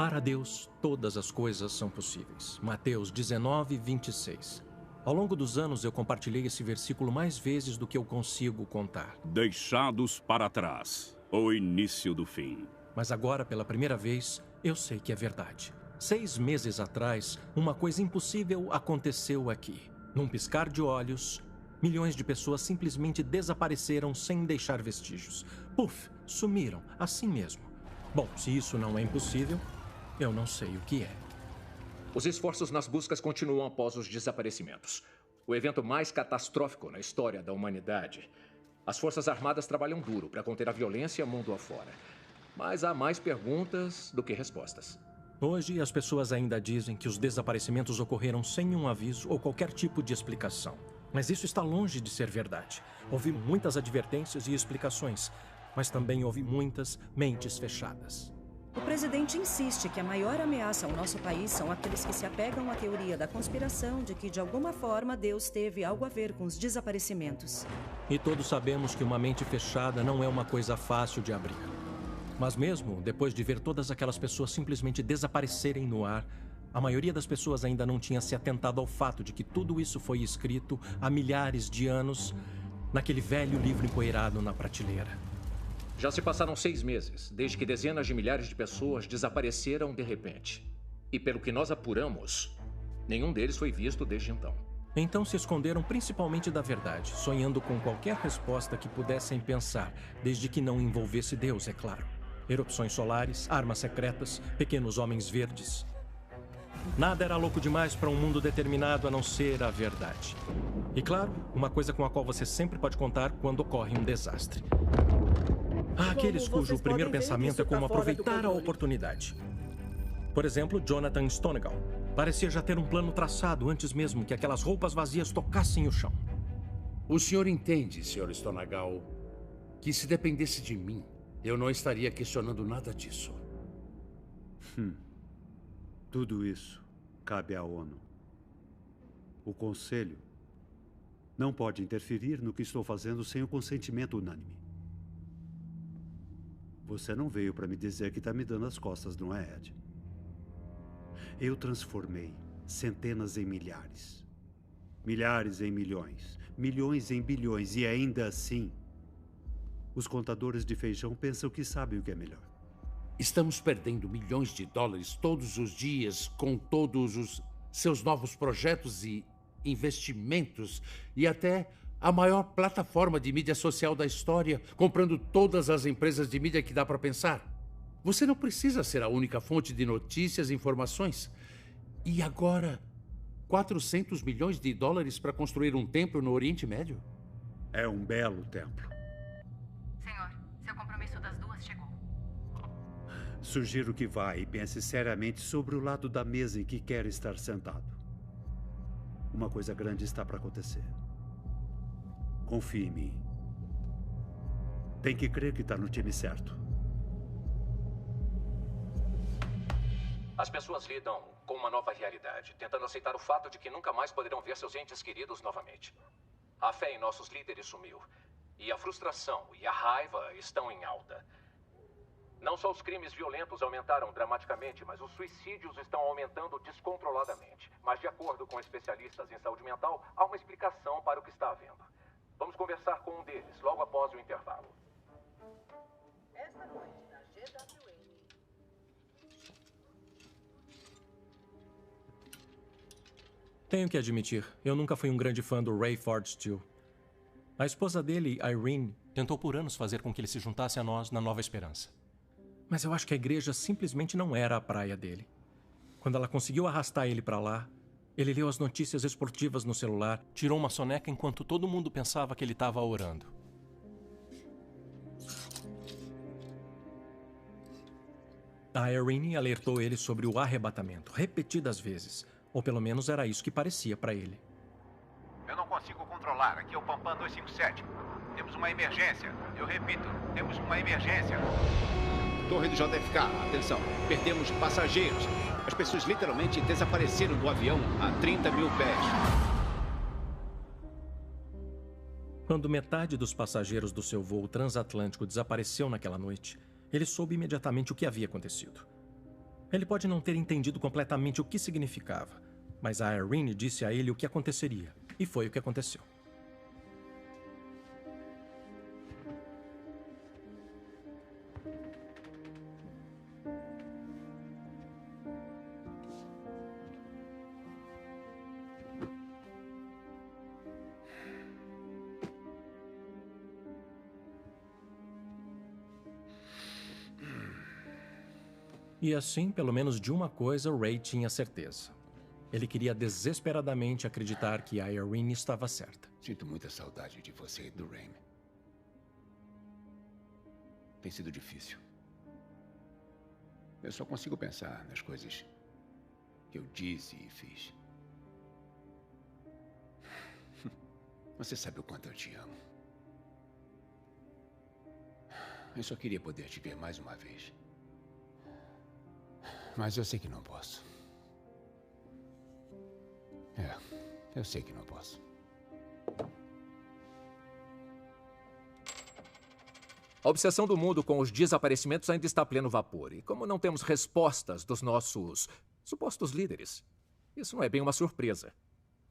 Para Deus, todas as coisas são possíveis. Mateus 19, 26. Ao longo dos anos, eu compartilhei esse versículo mais vezes do que eu consigo contar. Deixados para trás, o início do fim. Mas agora, pela primeira vez, eu sei que é verdade. 6 meses atrás, uma coisa impossível aconteceu aqui. Num piscar de olhos, milhões de pessoas simplesmente desapareceram sem deixar vestígios. Puf, sumiram, assim mesmo. Bom, se isso não é impossível, eu não sei o que é. Os esforços nas buscas continuam após os desaparecimentos. O evento mais catastrófico na história da humanidade. As Forças Armadas trabalham duro para conter a violência mundo afora. Mas há mais perguntas do que respostas. Hoje, as pessoas ainda dizem que os desaparecimentos ocorreram sem um aviso ou qualquer tipo de explicação. Mas isso está longe de ser verdade. Houve muitas advertências e explicações, mas também houve muitas mentes fechadas. O presidente insiste que a maior ameaça ao nosso país são aqueles que se apegam à teoria da conspiração de que, de alguma forma, Deus teve algo a ver com os desaparecimentos. E todos sabemos que uma mente fechada não é uma coisa fácil de abrir. Mas mesmo depois de ver todas aquelas pessoas simplesmente desaparecerem no ar, a maioria das pessoas ainda não tinha se atentado ao fato de que tudo isso foi escrito há milhares de anos naquele velho livro empoeirado na prateleira. Já se passaram 6 meses, desde que dezenas de milhares de pessoas desapareceram de repente. E pelo que nós apuramos, nenhum deles foi visto desde então. Então se esconderam principalmente da verdade, sonhando com qualquer resposta que pudessem pensar, desde que não envolvesse Deus, é claro. Erupções solares, armas secretas, pequenos homens verdes. Nada era louco demais para um mundo determinado a não ser a verdade. E claro, uma coisa com a qual você sempre pode contar quando ocorre um desastre. Há aqueles cujo primeiro pensamento é como aproveitar a oportunidade. Por exemplo, Jonathan Stonegal. Parecia já ter um plano traçado antes mesmo que aquelas roupas vazias tocassem o chão. O senhor entende, Sr. Stonegal, que se dependesse de mim, eu não estaria questionando nada disso. Tudo isso cabe à ONU. O Conselho não pode interferir no que estou fazendo sem o consentimento unânime. Você não veio para me dizer que está me dando as costas, não é, Ed? Eu transformei centenas em milhares. Milhares em milhões. Milhões em bilhões. E ainda assim, os contadores de feijão pensam que sabem o que é melhor. Estamos perdendo milhões de dólares todos os dias com todos os seus novos projetos e investimentos e até a maior plataforma de mídia social da história, comprando todas as empresas de mídia que dá para pensar. Você não precisa ser a única fonte de notícias e informações. E agora, 400 milhões de dólares para construir um templo no Oriente Médio? É um belo templo. Senhor, seu compromisso das 2 chegou. Sugiro que vá e pense seriamente sobre o lado da mesa em que quer estar sentado. Uma coisa grande está para acontecer. Confie em mim. Tem que crer que está no time certo. As pessoas lidam com uma nova realidade, tentando aceitar o fato de que nunca mais poderão ver seus entes queridos novamente. A fé em nossos líderes sumiu. E a frustração e a raiva estão em alta. Não só os crimes violentos aumentaram dramaticamente, mas os suicídios estão aumentando descontroladamente. Mas, de acordo com especialistas em saúde mental, há uma explicação para o que está havendo. Vamos conversar com um deles, logo após o intervalo. Esta noite, na GWN. Tenho que admitir, eu nunca fui um grande fã do Ray Ford Steele. A esposa dele, Irene, tentou por anos fazer com que ele se juntasse a nós na Nova Esperança. Mas eu acho que a igreja simplesmente não era a praia dele. Quando ela conseguiu arrastar ele para lá, ele leu as notícias esportivas no celular, tirou uma soneca enquanto todo mundo pensava que ele estava orando. A Irene alertou ele sobre o arrebatamento, repetidas vezes. Ou pelo menos era isso que parecia para ele. Eu não consigo controlar. Aqui é o Pampam 257. Temos uma emergência. Eu repito, temos uma emergência. Torre do JFK, atenção. Perdemos passageiros. As pessoas literalmente desapareceram do avião a 30 mil pés. Quando metade dos passageiros do seu voo transatlântico desapareceu naquela noite, ele soube imediatamente o que havia acontecido. Ele pode não ter entendido completamente o que significava, mas a Irene disse a ele o que aconteceria, e foi o que aconteceu. E assim, pelo menos de uma coisa, Ray tinha certeza. Ele queria desesperadamente acreditar que a Irene estava certa. Sinto muita saudade de você e do Rain. Tem sido difícil. Eu só consigo pensar nas coisas que eu disse e fiz. Você sabe o quanto eu te amo. Eu só queria poder te ver mais uma vez. Mas eu sei que não posso. Eu sei que não posso. A obsessão do mundo com os desaparecimentos ainda está a pleno vapor. E como não temos respostas dos nossos supostos líderes, isso não é bem uma surpresa.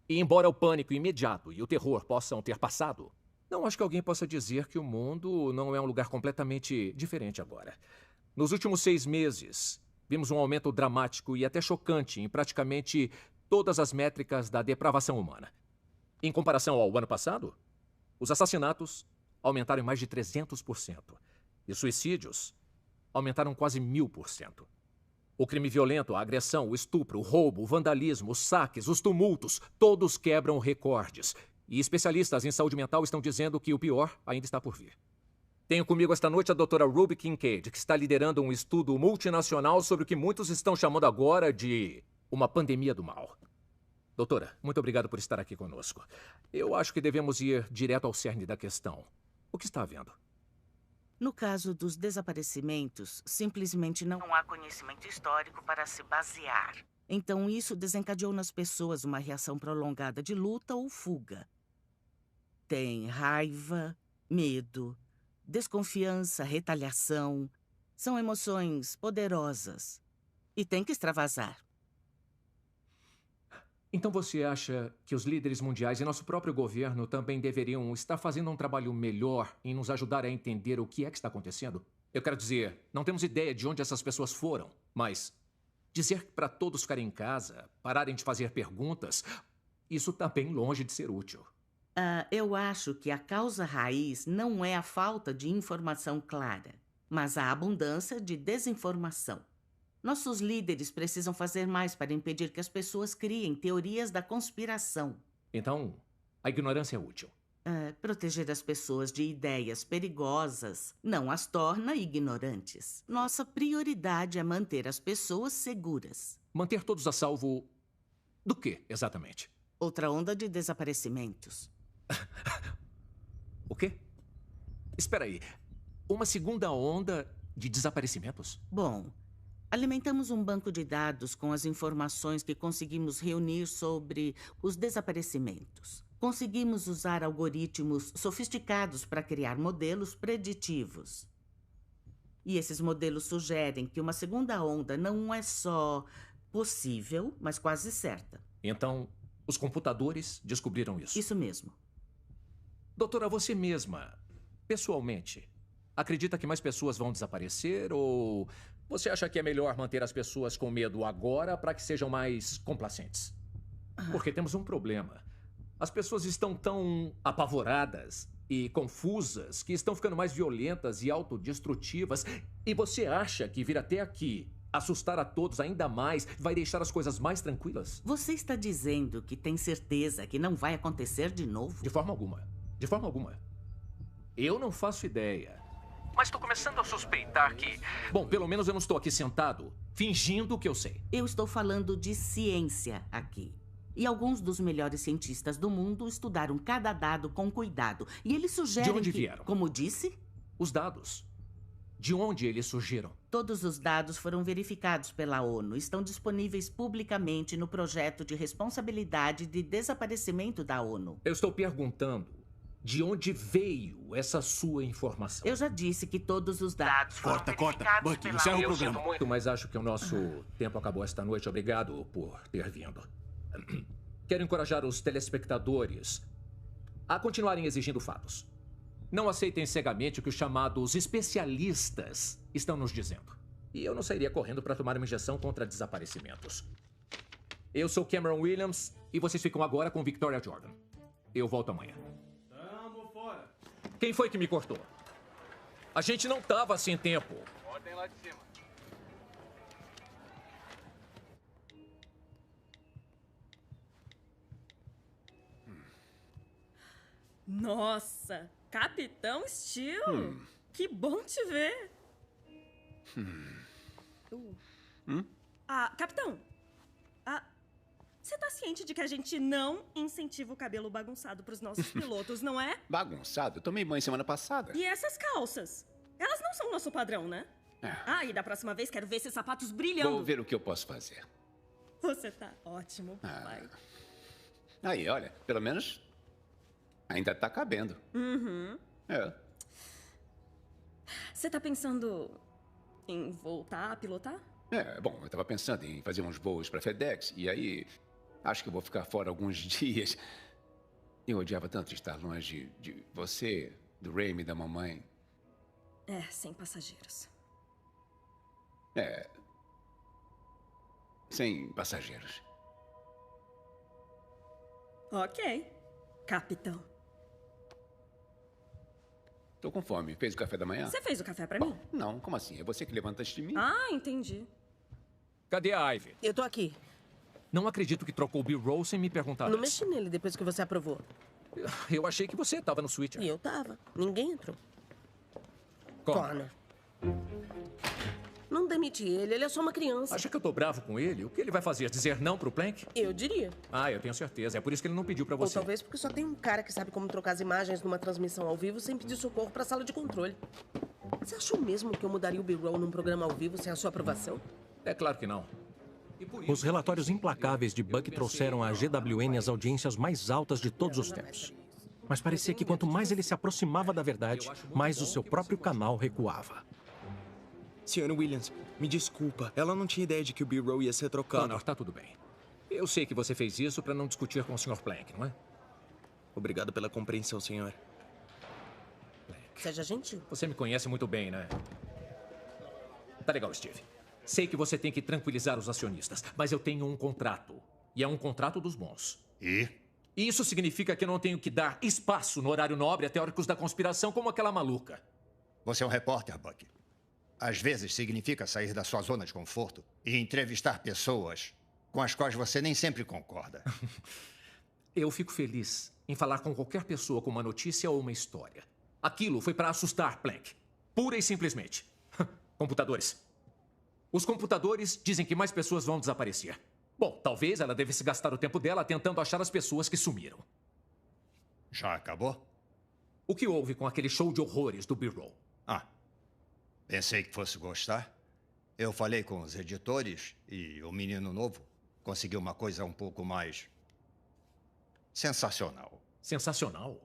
E embora o pânico imediato e o terror possam ter passado, não acho que alguém possa dizer que o mundo não é um lugar completamente diferente agora. Nos últimos 6 meses, vimos um aumento dramático e até chocante em praticamente todas as métricas da depravação humana. Em comparação ao ano passado, os assassinatos aumentaram em mais de 300%. E suicídios aumentaram quase 1000%. O crime violento, a agressão, o estupro, o roubo, o vandalismo, os saques, os tumultos, todos quebram recordes. E especialistas em saúde mental estão dizendo que o pior ainda está por vir. Tenho comigo esta noite a doutora Ruby Kincaid, que está liderando um estudo multinacional sobre o que muitos estão chamando agora de uma pandemia do mal. Doutora, muito obrigado por estar aqui conosco. Eu acho que devemos ir direto ao cerne da questão. O que está havendo? No caso dos desaparecimentos, simplesmente não há conhecimento histórico para se basear. Então isso desencadeou nas pessoas uma reação prolongada de luta ou fuga. Tem raiva, medo, desconfiança, retaliação. São emoções poderosas. E tem que extravasar. Então você acha que os líderes mundiais e nosso próprio governo também deveriam estar fazendo um trabalho melhor em nos ajudar a entender o que é que está acontecendo? Eu quero dizer, não temos ideia de onde essas pessoas foram, mas dizer para todos ficarem em casa, pararem de fazer perguntas, isso está bem longe de ser útil. Eu acho que a causa raiz não é a falta de informação clara, mas a abundância de desinformação. Nossos líderes precisam fazer mais para impedir que as pessoas criem teorias da conspiração. Então, a ignorância é útil. Proteger as pessoas de ideias perigosas não as torna ignorantes. Nossa prioridade é manter as pessoas seguras. Manter todos a salvo do quê, exatamente? Outra onda de desaparecimentos. O quê? Espera aí. Uma segunda onda de desaparecimentos? Bom, alimentamos um banco de dados com as informações que conseguimos reunir sobre os desaparecimentos. Conseguimos usar algoritmos sofisticados para criar modelos preditivos. E esses modelos sugerem que uma segunda onda não é só possível, mas quase certa. Então, os computadores descobriram isso? Isso mesmo. Doutora, você mesma, pessoalmente, acredita que mais pessoas vão desaparecer ou você acha que é melhor manter as pessoas com medo agora para que sejam mais complacentes? Porque temos um problema. As pessoas estão tão apavoradas e confusas que estão ficando mais violentas e autodestrutivas. E você acha que vir até aqui, assustar a todos ainda mais, vai deixar as coisas mais tranquilas? Você está dizendo que tem certeza que não vai acontecer de novo? De forma alguma. De forma alguma. Eu não faço ideia. Mas estou começando a suspeitar que... Bom, pelo menos eu não estou aqui sentado, fingindo que eu sei. Eu estou falando de ciência aqui. E alguns dos melhores cientistas do mundo estudaram cada dado com cuidado. E eles sugerem De onde vieram? Como disse? Os dados. De onde eles surgiram? Todos os dados foram verificados pela ONU. Estão disponíveis publicamente no projeto de responsabilidade de desaparecimento da ONU. Eu estou perguntando de onde veio essa sua informação. Eu já disse que todos os dados foram Corta. verificados Bucky, pela isso é um ONU. problema. Muito, mas acho que o nosso tempo acabou esta noite. Obrigado por ter vindo. Quero encorajar os telespectadores a continuarem exigindo fatos. Não aceitem cegamente o que os chamados especialistas estão nos dizendo. E eu não sairia correndo para tomar uma injeção contra desaparecimentos. Eu sou Cameron Williams e vocês ficam agora com Victoria Jordan. Eu volto amanhã. Tamo fora. Quem foi que me cortou? A gente não tava sem tempo. Ordem lá de cima. Nossa, Capitão Steel. Que bom te ver. Capitão. Você tá ciente de que a gente não incentiva o cabelo bagunçado pros nossos pilotos, não é? Bagunçado? Eu tomei banho semana passada. E essas calças? Elas não são nosso padrão, né? E da próxima vez quero ver esses sapatos brilhando. Vou ver o que eu posso fazer. Você tá ótimo, papai. Aí, olha, pelo menos ainda tá cabendo. É. Você tá pensando em voltar a pilotar? Bom, eu tava pensando em fazer uns voos pra FedEx e aí acho que eu vou ficar fora alguns dias. Eu odiava tanto estar longe de você, do Raimi e da mamãe. Sem passageiros. Sem passageiros. Ok, capitão. Tô com fome. Fez o café da manhã? Você fez o café pra mim? Não, como assim? É você que levanta antes de mim? Entendi. Cadê a Ivy? Eu tô aqui. Não acredito que trocou o B-roll sem me perguntar. Não mexi nele depois que você aprovou. Eu achei que você tava no switcher. E eu tava. Ninguém entrou. Connor. Não demite ele, ele é só uma criança. Acha que eu tô bravo com ele? O que ele vai fazer? Dizer não pro Plank? Eu diria. Eu tenho certeza. É por isso que ele não pediu pra Ou você. talvez porque só tem um cara que sabe como trocar as imagens numa transmissão ao vivo sem pedir socorro pra sala de controle. Você achou mesmo que eu mudaria o B-roll num programa ao vivo sem a sua aprovação? É claro que não. Os relatórios implacáveis de Buck trouxeram à GWN as audiências mais altas de todos os tempos. Mas parecia que quanto mais ele se aproximava da verdade, mais o seu próprio canal recuava. Sr. Williams, me desculpa. Ela não tinha ideia de que o B-roll ia ser trocado. Connor, tá tudo bem. Eu sei que você fez isso para não discutir com o Sr. Plank, não é? Obrigado pela compreensão, senhor. Seja gentil. Você me conhece muito bem, né? Tá legal, Steve. Sei que você tem que tranquilizar os acionistas, mas eu tenho um contrato. E é um contrato dos bons. E? Isso significa que eu não tenho que dar espaço no horário nobre a teóricos da conspiração como aquela maluca. Você é um repórter, Buck. Às vezes significa sair da sua zona de conforto e entrevistar pessoas com as quais você nem sempre concorda. Eu fico feliz em falar com qualquer pessoa com uma notícia ou uma história. Aquilo foi para assustar Plank. Pura e simplesmente. Computadores. Os computadores dizem que mais pessoas vão desaparecer. Bom, talvez ela devesse gastar o tempo dela tentando achar as pessoas que sumiram. Já acabou? O que houve com aquele show de horrores do B-roll? Pensei que fosse gostar. Eu falei com os editores e o menino novo conseguiu uma coisa um pouco mais sensacional. Sensacional?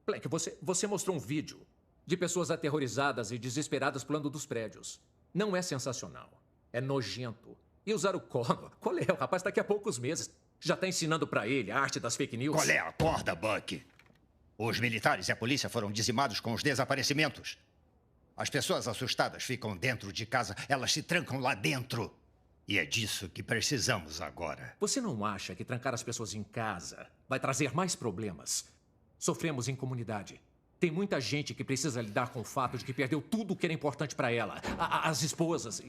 Plank, você mostrou um vídeo de pessoas aterrorizadas e desesperadas pulando dos prédios. Não é sensacional. É nojento. E usar o Connor? Qual é? O rapaz daqui a poucos meses já tá ensinando pra ele a arte das fake news. Qual é a corda, Buck? Os militares e a polícia foram dizimados com os desaparecimentos. As pessoas assustadas ficam dentro de casa, elas se trancam lá dentro. E é disso que precisamos agora. Você não acha que trancar as pessoas em casa vai trazer mais problemas? Sofremos em comunidade. Tem muita gente que precisa lidar com o fato de que perdeu tudo o que era importante para ela. As esposas.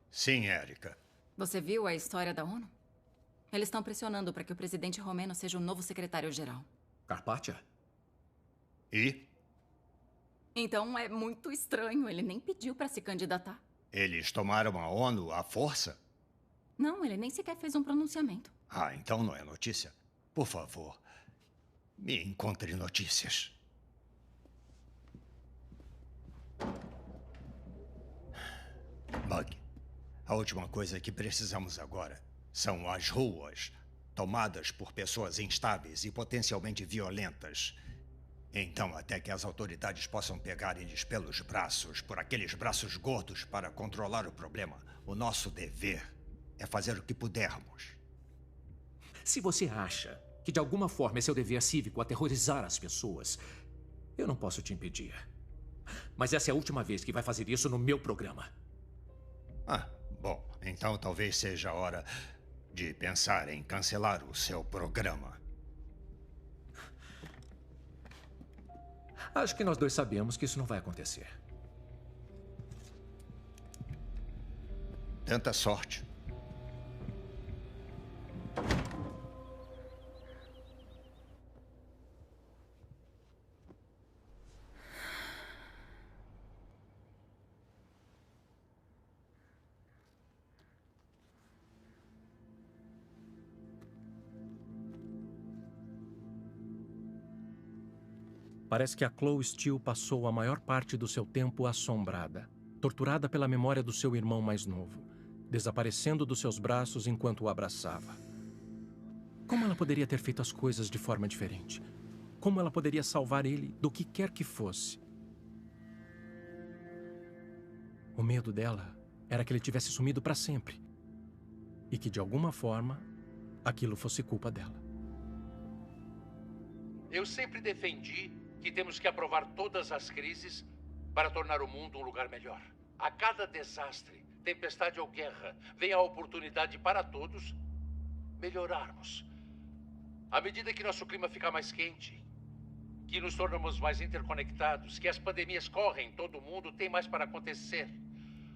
Sim, Érica. Você viu a história da ONU? Eles estão pressionando para que o presidente romeno seja o novo secretário-geral. Carpaccia? E? Então é muito estranho. Ele nem pediu para se candidatar. Eles tomaram a ONU à força? Não, ele nem sequer fez um pronunciamento. Então não é notícia. Por favor, me encontre notícias. Buck, a última coisa que precisamos agora são as ruas tomadas por pessoas instáveis e potencialmente violentas. Então, até que as autoridades possam pegar eles pelos braços, por aqueles braços gordos, para controlar o problema, o nosso dever é fazer o que pudermos. Se você acha que de alguma forma é seu dever cívico aterrorizar as pessoas, eu não posso te impedir. Mas essa é a última vez que vai fazer isso no meu programa. Ah, bom, então talvez seja a hora de pensar em cancelar o seu programa. Acho que nós dois sabemos que isso não vai acontecer. Tanta sorte. Parece que a Chloe Steele passou a maior parte do seu tempo assombrada, torturada pela memória do seu irmão mais novo, desaparecendo dos seus braços enquanto o abraçava. Como ela poderia ter feito as coisas de forma diferente? Como ela poderia salvar ele do que quer que fosse? O medo dela era que ele tivesse sumido para sempre e que, de alguma forma, aquilo fosse culpa dela. Eu sempre defendi que temos que aprovar todas as crises para tornar o mundo um lugar melhor. A cada desastre, tempestade ou guerra, vem a oportunidade para todos melhorarmos. À medida que nosso clima fica mais quente, que nos tornamos mais interconectados, que as pandemias correm em todo o mundo, tem mais para acontecer.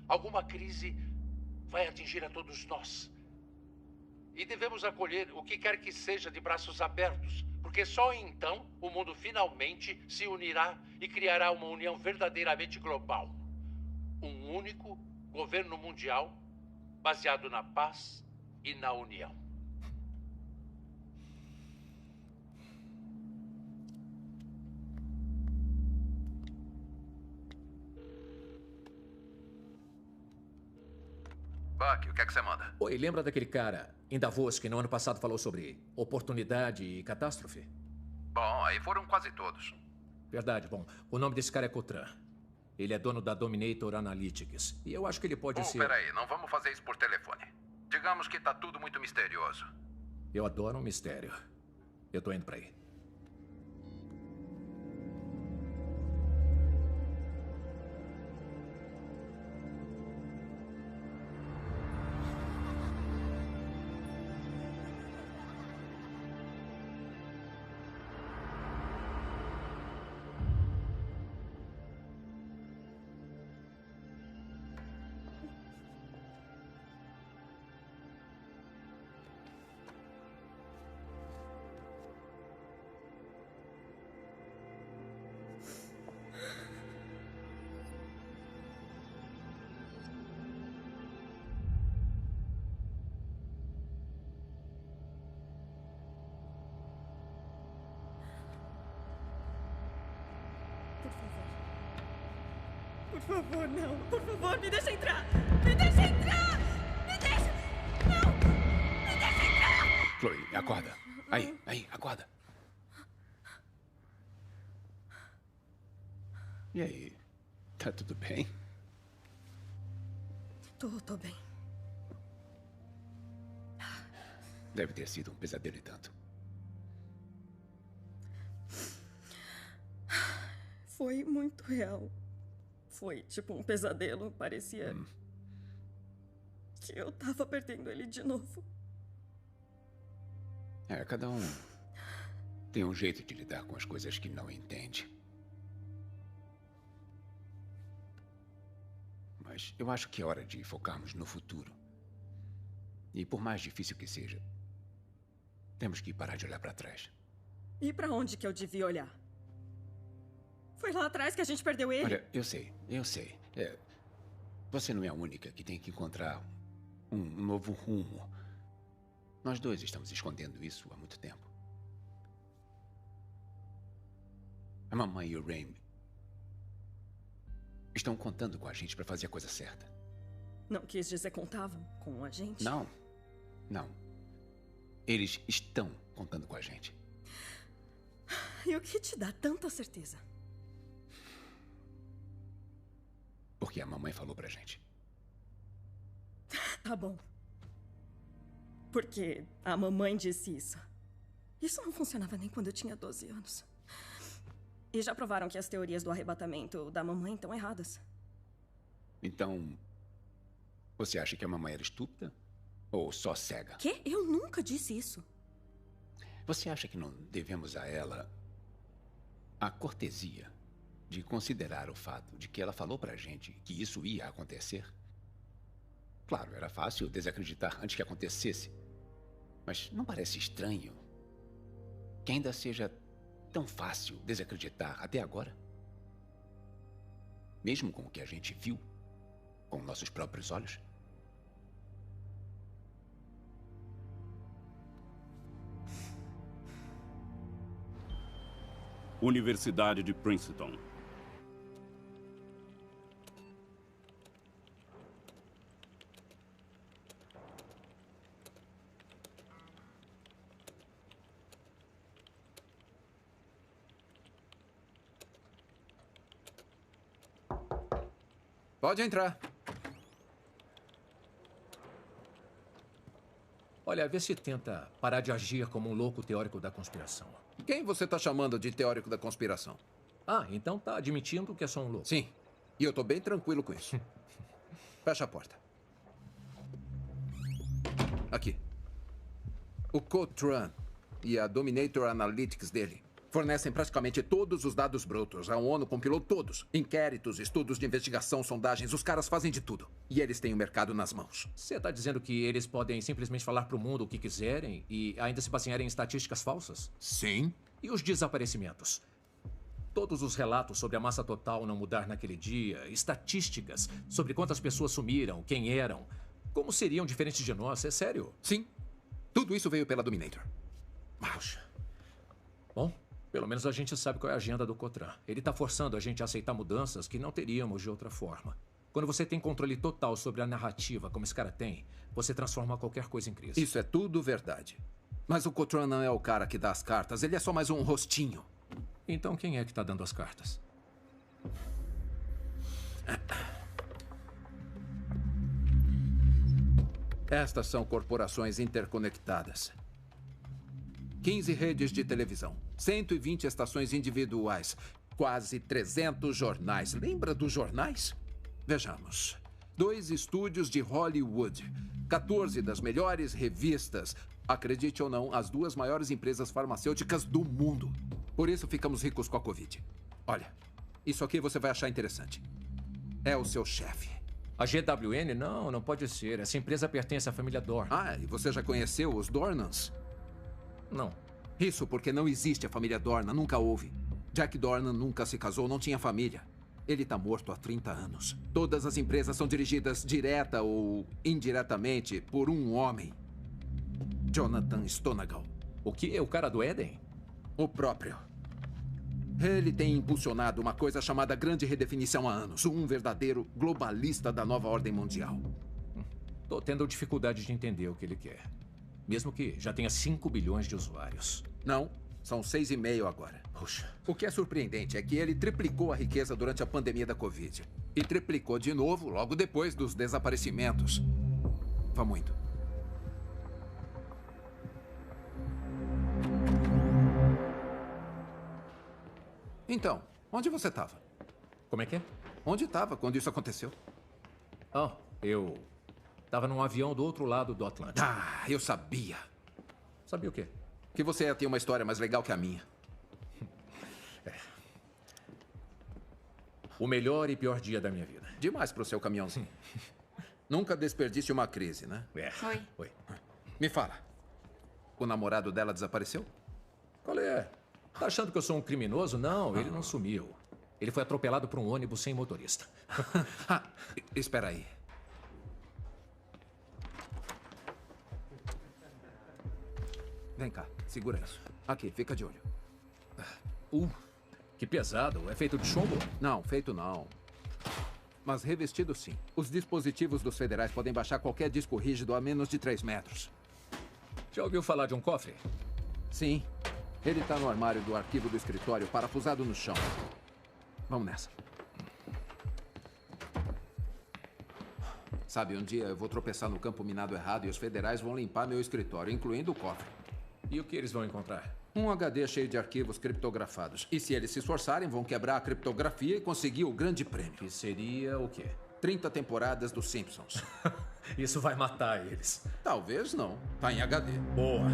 Alguma crise vai atingir a todos nós. E devemos acolher o que quer que seja de braços abertos, porque só então o mundo finalmente se unirá e criará uma união verdadeiramente global. Um único governo mundial baseado na paz e na união. Buck, o que é que você manda? Oi, lembra daquele cara em Davos que no ano passado falou sobre oportunidade e catástrofe? Bom, aí foram quase todos. Verdade, bom. O nome desse cara é Cotran. Ele é dono da Dominator Analytics. E eu acho que ele pode ser... Peraí, não vamos fazer isso por telefone. Digamos que tá tudo muito misterioso. Eu adoro um mistério. Eu tô indo pra aí. Por favor, não. Por favor, me deixa entrar. Me deixa entrar! Me deixa... Não! Me deixa entrar! Chloe, acorda. Aí, acorda. E aí? Tá tudo bem? Tô bem. Deve ter sido um pesadelo e tanto. Foi muito real. Foi tipo um pesadelo. Parecia que eu tava perdendo ele de novo. Cada um tem um jeito de lidar com as coisas que não entende. Mas eu acho que é hora de focarmos no futuro. E por mais difícil que seja, temos que parar de olhar para trás. E pra onde que eu devia olhar? Foi lá atrás que a gente perdeu ele. Olha, eu sei. Você não é a única que tem que encontrar um novo rumo. Nós dois estamos escondendo isso há muito tempo. A mamãe e o Raimi estão contando com a gente para fazer a coisa certa. Não quis dizer contavam com a gente? Não. Eles estão contando com a gente. E o que te dá tanta certeza? Porque a mamãe falou pra gente. Tá bom. Porque a mamãe disse isso. Isso não funcionava nem quando eu tinha 12 anos. E já provaram que as teorias do arrebatamento da mamãe estão erradas. Então, você acha que a mamãe era estúpida? Ou só cega? Quê? Eu nunca disse isso. Você acha que não devemos a ela a cortesia de considerar o fato de que ela falou pra gente que isso ia acontecer? Claro, era fácil desacreditar antes que acontecesse. Mas não parece estranho que ainda seja tão fácil desacreditar até agora? Mesmo com o que a gente viu com nossos próprios olhos? Universidade de Princeton. Pode entrar. Olha, vê se tenta parar de agir como um louco teórico da conspiração. Quem você está chamando de teórico da conspiração? Ah, então tá admitindo que é só um louco. Sim. E eu tô bem tranquilo com isso. Fecha a porta. Aqui. O Cotran e a Dominator Analytics dele fornecem praticamente todos os dados brutos. A ONU compilou todos. Inquéritos, estudos de investigação, sondagens. Os caras fazem de tudo. E eles têm o mercado nas mãos. Você tá dizendo que eles podem simplesmente falar pro mundo o que quiserem e ainda se basearem em estatísticas falsas? Sim. E os desaparecimentos? Todos os relatos sobre a massa total não mudar naquele dia, estatísticas sobre quantas pessoas sumiram, quem eram, como seriam diferentes de nós, é sério? Sim. Tudo isso veio pela Dominator. Poxa. Bom, pelo menos a gente sabe qual é a agenda do Cotran. Ele tá forçando a gente a aceitar mudanças que não teríamos de outra forma. Quando você tem controle total sobre a narrativa, como esse cara tem, você transforma qualquer coisa em crise. Isso é tudo verdade. Mas o Cotran não é o cara que dá as cartas. Ele é só mais um rostinho. Então quem é que tá dando as cartas? Estas são corporações interconectadas. 15 redes de televisão, 120 estações individuais, quase 300 jornais. Lembra dos jornais? Vejamos. 2 estúdios de Hollywood, 14 das melhores revistas. Acredite ou não, as 2 maiores empresas farmacêuticas do mundo. Por isso ficamos ricos com a Covid. Olha, isso aqui você vai achar interessante. É o seu chefe. A GWN? Não pode ser. Essa empresa pertence à família Dorn. Ah, e você já conheceu os Dornans? Não. Isso porque não existe a família Dornan, nunca houve. Jack Dornan nunca se casou, não tinha família. Ele tá morto há 30 anos. Todas as empresas são dirigidas direta ou indiretamente por um homem. Jonathan Stonegal. O que? O cara do Éden? O próprio. Ele tem impulsionado uma coisa chamada Grande Redefinição há anos. Um verdadeiro globalista da nova ordem mundial. Tô tendo dificuldade de entender o que ele quer. Mesmo que já tenha 5 bilhões de usuários. Não, são 6,5 agora. Puxa. O que é surpreendente é que ele triplicou a riqueza durante a pandemia da Covid. E triplicou de novo logo depois dos desaparecimentos. Vamos indo. Então, onde você estava? Como é que é? Onde estava quando isso aconteceu? Oh, eu estava num avião do outro lado do Atlântico. Ah, eu sabia. Sabia o quê? Que você ia ter uma história mais legal que a minha. O melhor e pior dia da minha vida. Demais pro seu caminhãozinho. Nunca desperdice uma crise, né? Oi. Oi. Me fala. O namorado dela desapareceu? Qual é? Tá achando que eu sou um criminoso? Não, ele não sumiu. Ele foi atropelado por um ônibus sem motorista. Espera aí. Vem cá, segura isso. Aqui, fica de olho. Que pesado. É feito de chumbo? Não, feito não. Mas revestido sim. Os dispositivos dos federais podem baixar qualquer disco rígido a menos de 3 metros. Já ouviu falar de um cofre? Sim. Ele está no armário do arquivo do escritório, parafusado no chão. Vamos nessa. Sabe, um dia eu vou tropeçar no campo minado errado e os federais vão limpar meu escritório, incluindo o cofre. E o que eles vão encontrar? Um HD cheio de arquivos criptografados. E se eles se esforçarem, vão quebrar a criptografia e conseguir o grande prêmio. Que seria o quê? 30 temporadas dos Simpsons. Isso vai matar eles. Talvez não. Tá em HD. Boa.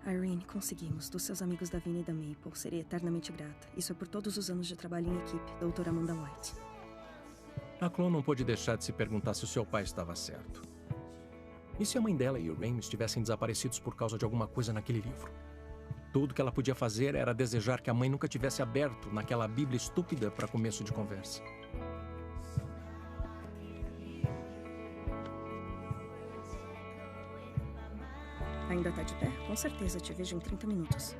Irene, conseguimos. Dos seus amigos da Vina e da Maple. Serei eternamente grata. Isso é por todos os anos de trabalho em equipe, doutora Amanda White. A Chloe não pôde deixar de se perguntar se o seu pai estava certo. E se a mãe dela e o Raymond estivessem desaparecidos por causa de alguma coisa naquele livro? Tudo que ela podia fazer era desejar que a mãe nunca tivesse aberto naquela Bíblia estúpida para começo de conversa. Ainda tá de pé? Com certeza, te vejo em 30 minutos.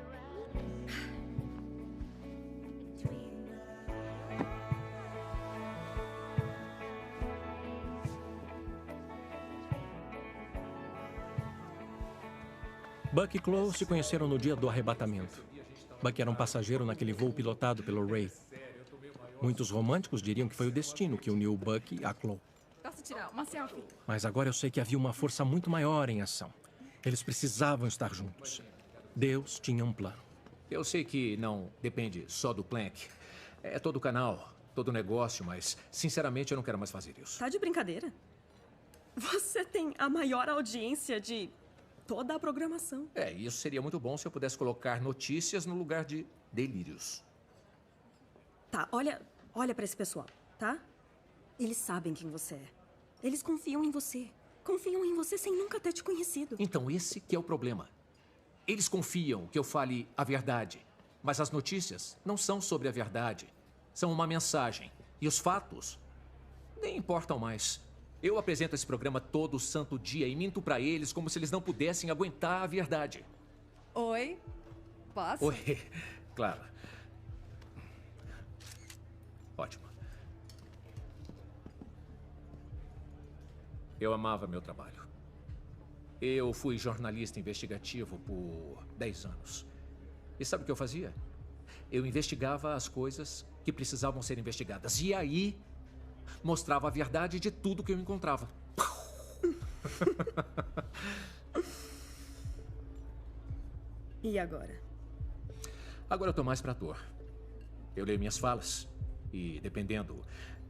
Buck e Chloe se conheceram no dia do arrebatamento. Buck era um passageiro naquele voo pilotado pelo Ray. Muitos românticos diriam que foi o destino que uniu Buck a Chloe. Posso tirar uma selfie? Mas agora eu sei que havia uma força muito maior em ação. Eles precisavam estar juntos. Deus tinha um plano. Eu sei que não depende só do Plank. É todo o canal, todo o negócio, mas, sinceramente, eu não quero mais fazer isso. Tá de brincadeira? Você tem a maior audiência de toda a programação. Isso seria muito bom se eu pudesse colocar notícias no lugar de delírios. Tá, olha pra esse pessoal, tá? Eles sabem quem você é. Eles confiam em você. Confiam em você sem nunca ter te conhecido. Então, esse que é o problema. Eles confiam que eu fale a verdade. Mas as notícias não são sobre a verdade. São uma mensagem. E os fatos nem importam mais. Eu apresento esse programa todo santo dia e minto pra eles como se eles não pudessem aguentar a verdade. Oi? Posso? Oi, claro. Ótimo. Eu amava meu trabalho. Eu fui jornalista investigativo por 10 anos. E sabe o que eu fazia? Eu investigava as coisas que precisavam ser investigadas. E aí, mostrava a verdade de tudo que eu encontrava. E agora? Agora eu tô mais pra ator. Eu leio minhas falas. E dependendo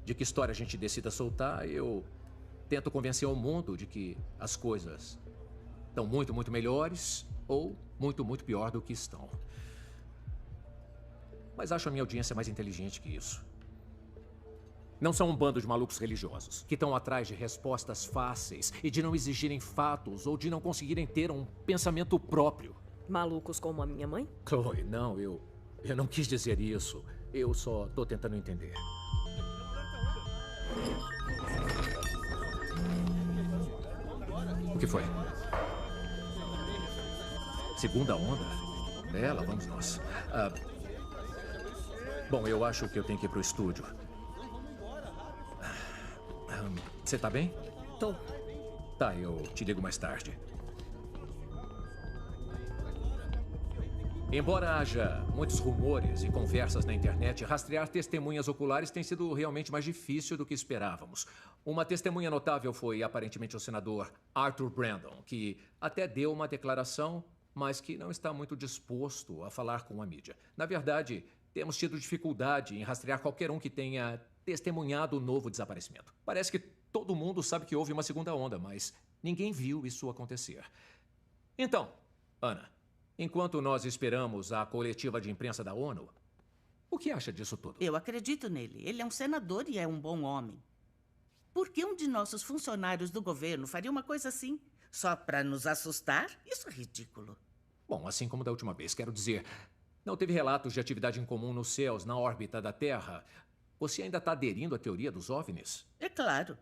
de que história a gente decida soltar, eu tento convencer o mundo de que as coisas estão muito, muito melhores ou muito, muito pior do que estão. Mas acho a minha audiência mais inteligente que isso. Não são um bando de malucos religiosos que estão atrás de respostas fáceis e de não exigirem fatos ou de não conseguirem ter um pensamento próprio. Malucos como a minha mãe? Chloe, não, eu não quis dizer isso. Eu só tô tentando entender. O que foi? Segunda onda? Bela, vamos nós. Bom, eu acho que eu tenho que ir pro estúdio. Você tá bem? Tô. Tá, eu te ligo mais tarde. Embora haja muitos rumores e conversas na internet, rastrear testemunhas oculares tem sido realmente mais difícil do que esperávamos. Uma testemunha notável foi aparentemente o senador Arthur Brandon, que até deu uma declaração, mas que não está muito disposto a falar com a mídia. Na verdade, temos tido dificuldade em rastrear qualquer um que tenha testemunhado o novo desaparecimento. Parece que todo mundo sabe que houve uma segunda onda, mas ninguém viu isso acontecer. Então, Ana, enquanto nós esperamos a coletiva de imprensa da ONU, o que acha disso tudo? Eu acredito nele. Ele é um senador e é um bom homem. Por que um de nossos funcionários do governo faria uma coisa assim? Só para nos assustar? Isso é ridículo. Bom, assim como da última vez, quero dizer, não teve relatos de atividade em comum nos céus, na órbita da Terra. Você ainda está aderindo à teoria dos OVNIs? É claro.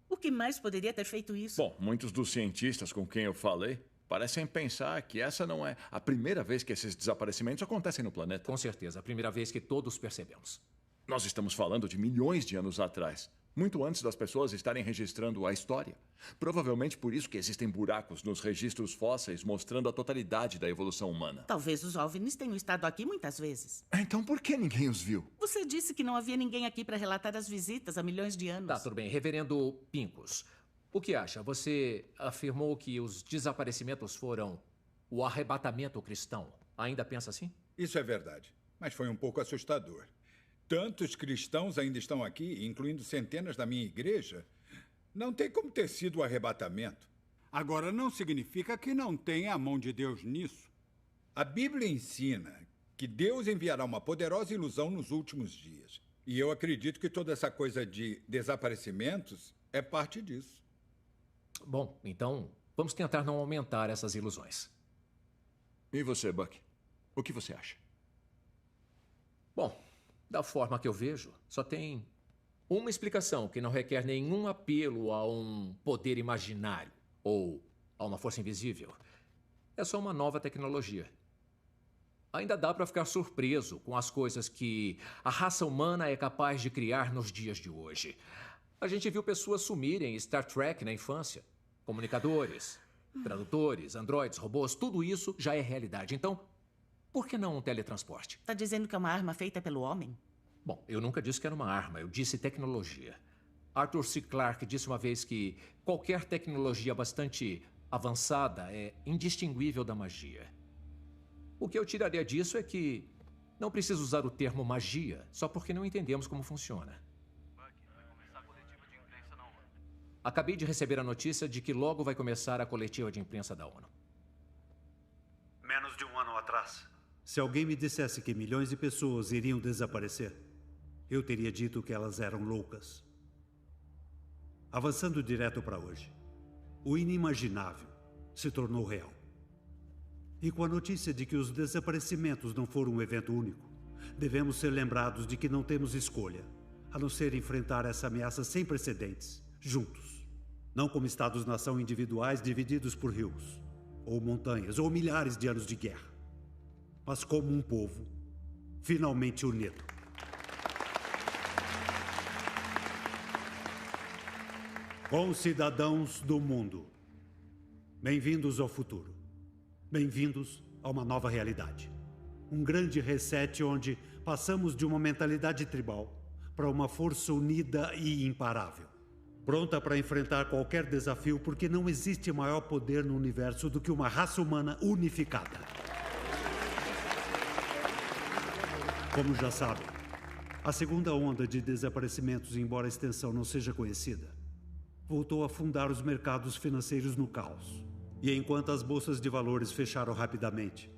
O que mais poderia ter feito isso? Bom, muitos dos cientistas com quem eu falei parecem pensar que essa não é a primeira vez que esses desaparecimentos acontecem no planeta. Com certeza, a primeira vez que todos percebemos. Nós estamos falando de milhões de anos atrás, muito antes das pessoas estarem registrando a história. Provavelmente por isso que existem buracos nos registros fósseis mostrando a totalidade da evolução humana. Talvez os OVNIs tenham estado aqui muitas vezes. Então por que ninguém os viu? Você disse que não havia ninguém aqui para relatar as visitas há milhões de anos. Tá, tudo bem. Reverendo Pincus, o que acha? Você afirmou que os desaparecimentos foram o arrebatamento cristão. Ainda pensa assim? Isso é verdade, mas foi um pouco assustador. Tantos cristãos ainda estão aqui, incluindo centenas da minha igreja. Não tem como ter sido o arrebatamento. Agora, não significa que não tenha a mão de Deus nisso. A Bíblia ensina que Deus enviará uma poderosa ilusão nos últimos dias. E eu acredito que toda essa coisa de desaparecimentos é parte disso. Bom, então vamos tentar não aumentar essas ilusões. E você, Buck? O que você acha? Bom, da forma que eu vejo, só tem uma explicação que não requer nenhum apelo a um poder imaginário ou a uma força invisível. É só uma nova tecnologia. Ainda dá para ficar surpreso com as coisas que a raça humana é capaz de criar nos dias de hoje. A gente viu pessoas sumirem em Star Trek na infância. Comunicadores, tradutores, androides, robôs, tudo isso já é realidade. Então, por que não um teletransporte? Está dizendo que é uma arma feita pelo homem? Bom, eu nunca disse que era uma arma, eu disse tecnologia. Arthur C. Clarke disse uma vez que qualquer tecnologia bastante avançada é indistinguível da magia. O que eu tiraria disso é que não precisa usar o termo magia só porque não entendemos como funciona. Acabei de receber a notícia de que logo vai começar a coletiva de imprensa da ONU. Menos de um ano atrás, se alguém me dissesse que milhões de pessoas iriam desaparecer, eu teria dito que elas eram loucas. Avançando direto para hoje, o inimaginável se tornou real. E com a notícia de que os desaparecimentos não foram um evento único, devemos ser lembrados de que não temos escolha, a não ser enfrentar essa ameaça sem precedentes, juntos. Não como estados-nação individuais divididos por rios, ou montanhas, ou milhares de anos de guerra, mas como um povo finalmente unido. Concidadãos do mundo, bem-vindos ao futuro. Bem-vindos a uma nova realidade. Um grande reset onde passamos de uma mentalidade tribal para uma força unida e imparável. Pronta para enfrentar qualquer desafio, porque não existe maior poder no universo do que uma raça humana unificada. Como já sabem, a segunda onda de desaparecimentos, embora a extensão não seja conhecida, voltou a afundar os mercados financeiros no caos. E enquanto as bolsas de valores fecharam rapidamente,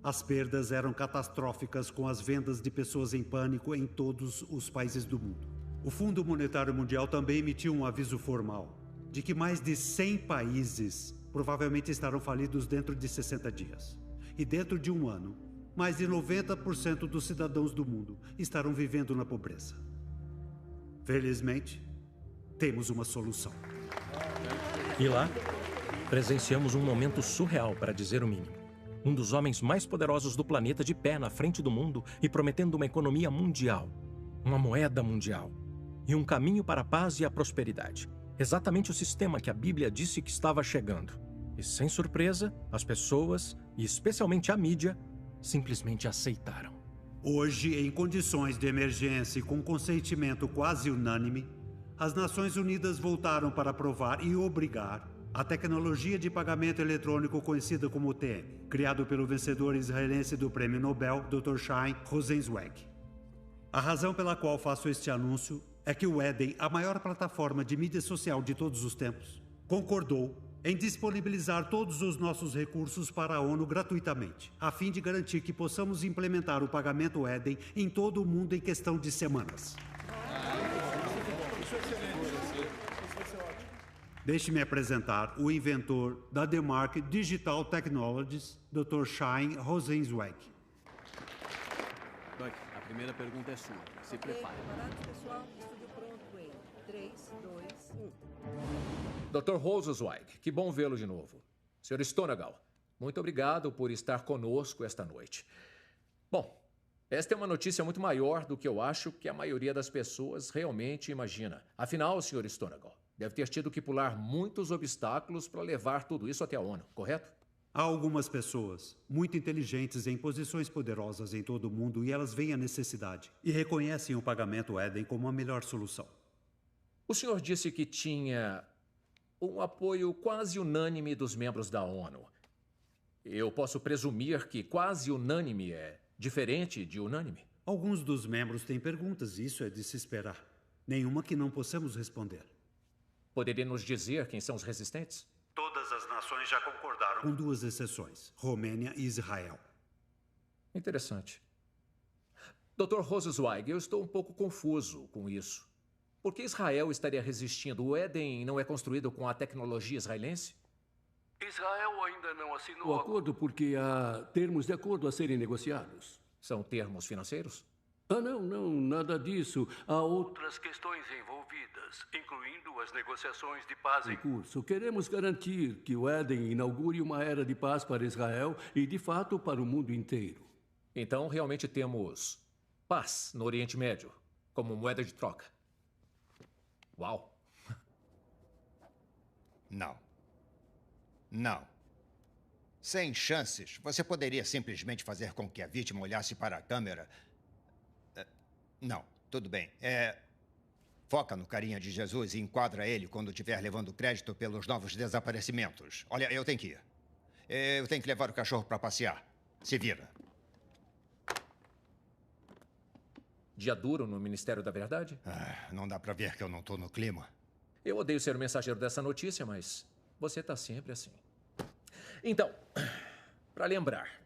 as perdas eram catastróficas, com as vendas de pessoas em pânico em todos os países do mundo. O Fundo Monetário Mundial também emitiu um aviso formal de que mais de 100 países provavelmente estarão falidos dentro de 60 dias. E dentro de um ano, mais de 90% dos cidadãos do mundo estarão vivendo na pobreza. Felizmente, temos uma solução. E lá, presenciamos um momento surreal, para dizer o mínimo. Um dos homens mais poderosos do planeta de pé na frente do mundo e prometendo uma economia mundial, uma moeda mundial e um caminho para a paz e a prosperidade. Exatamente o sistema que a Bíblia disse que estava chegando. E sem surpresa, as pessoas, e especialmente a mídia, simplesmente aceitaram. Hoje, em condições de emergência e com consentimento quase unânime, as Nações Unidas voltaram para aprovar e obrigar a tecnologia de pagamento eletrônico conhecida como TM, criado pelo vencedor israelense do Prêmio Nobel, Dr. Chaim Rosenzweig. A razão pela qual faço este anúncio é que o Eden, a maior plataforma de mídia social de todos os tempos, concordou em disponibilizar todos os nossos recursos para a ONU gratuitamente, a fim de garantir que possamos implementar o pagamento Eden em todo o mundo em questão de semanas. Deixe-me apresentar o inventor da DeMark Digital Technologies, Dr. Chaim Rosenzweig. Buck, a primeira pergunta é sua. Se prepare. Preparados, pessoal? Estúdio pronto em 3, 2, 1. Dr. Rosenzweig, que bom vê-lo de novo. Sr. Stonegal, muito obrigado por estar conosco esta noite. Bom, esta é uma notícia muito maior do que eu acho que a maioria das pessoas realmente imagina. Afinal, Sr. Stonegal, deve ter tido que pular muitos obstáculos para levar tudo isso até a ONU, correto? Há algumas pessoas muito inteligentes em posições poderosas em todo o mundo e elas veem a necessidade e reconhecem o pagamento Eden como a melhor solução. O senhor disse que tinha um apoio quase unânime dos membros da ONU. Eu posso presumir que quase unânime é diferente de unânime? Alguns dos membros têm perguntas e isso é de se esperar. Nenhuma que não possamos responder. Poderia nos dizer quem são os resistentes? Todas as nações já concordaram, com 2 exceções, Romênia e Israel. Interessante. Dr. Rosenzweig, eu estou um pouco confuso com isso. Por que Israel estaria resistindo? O Éden não é construído com a tecnologia israelense? Israel ainda não assinou o acordo porque há termos de acordo a serem negociados. São termos financeiros? Não, nada disso. Há outras questões envolvidas, incluindo as negociações de paz em curso. Queremos garantir que o Éden inaugure uma era de paz para Israel e, de fato, para o mundo inteiro. Então, realmente temos paz no Oriente Médio, como moeda de troca. Uau! Não. Não. Sem chances. Você poderia simplesmente fazer com que a vítima olhasse para a câmera. Não, tudo bem. Foca no carinha de Jesus e enquadra ele quando estiver levando crédito pelos novos desaparecimentos. Olha, eu tenho que ir. Eu tenho que levar o cachorro para passear. Se vira. Dia duro no Ministério da Verdade? Não dá para ver que eu não estou no clima. Eu odeio ser o mensageiro dessa notícia, mas você está sempre assim. Então, para lembrar,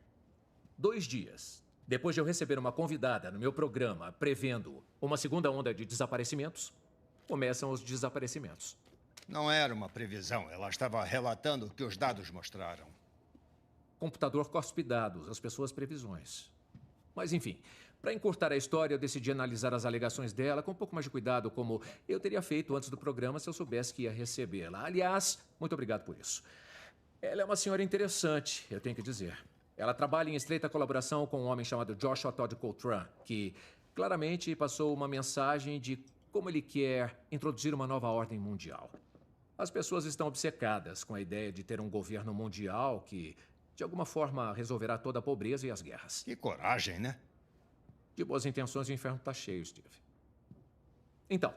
2 dias depois de eu receber uma convidada no meu programa prevendo uma segunda onda de desaparecimentos, começam os desaparecimentos. Não era uma previsão, ela estava relatando o que os dados mostraram. Computador cospe dados, as pessoas previsões. Mas enfim, para encurtar a história, eu decidi analisar as alegações dela com um pouco mais de cuidado, como eu teria feito antes do programa se eu soubesse que ia recebê-la. Aliás, muito obrigado por isso. Ela é uma senhora interessante, eu tenho que dizer. Ela trabalha em estreita colaboração com um homem chamado Joshua Todd Coltrane, que claramente passou uma mensagem de como ele quer introduzir uma nova ordem mundial. As pessoas estão obcecadas com a ideia de ter um governo mundial que, de alguma forma, resolverá toda a pobreza e as guerras. Que coragem, né? De boas intenções, o inferno está cheio, Steve. Então,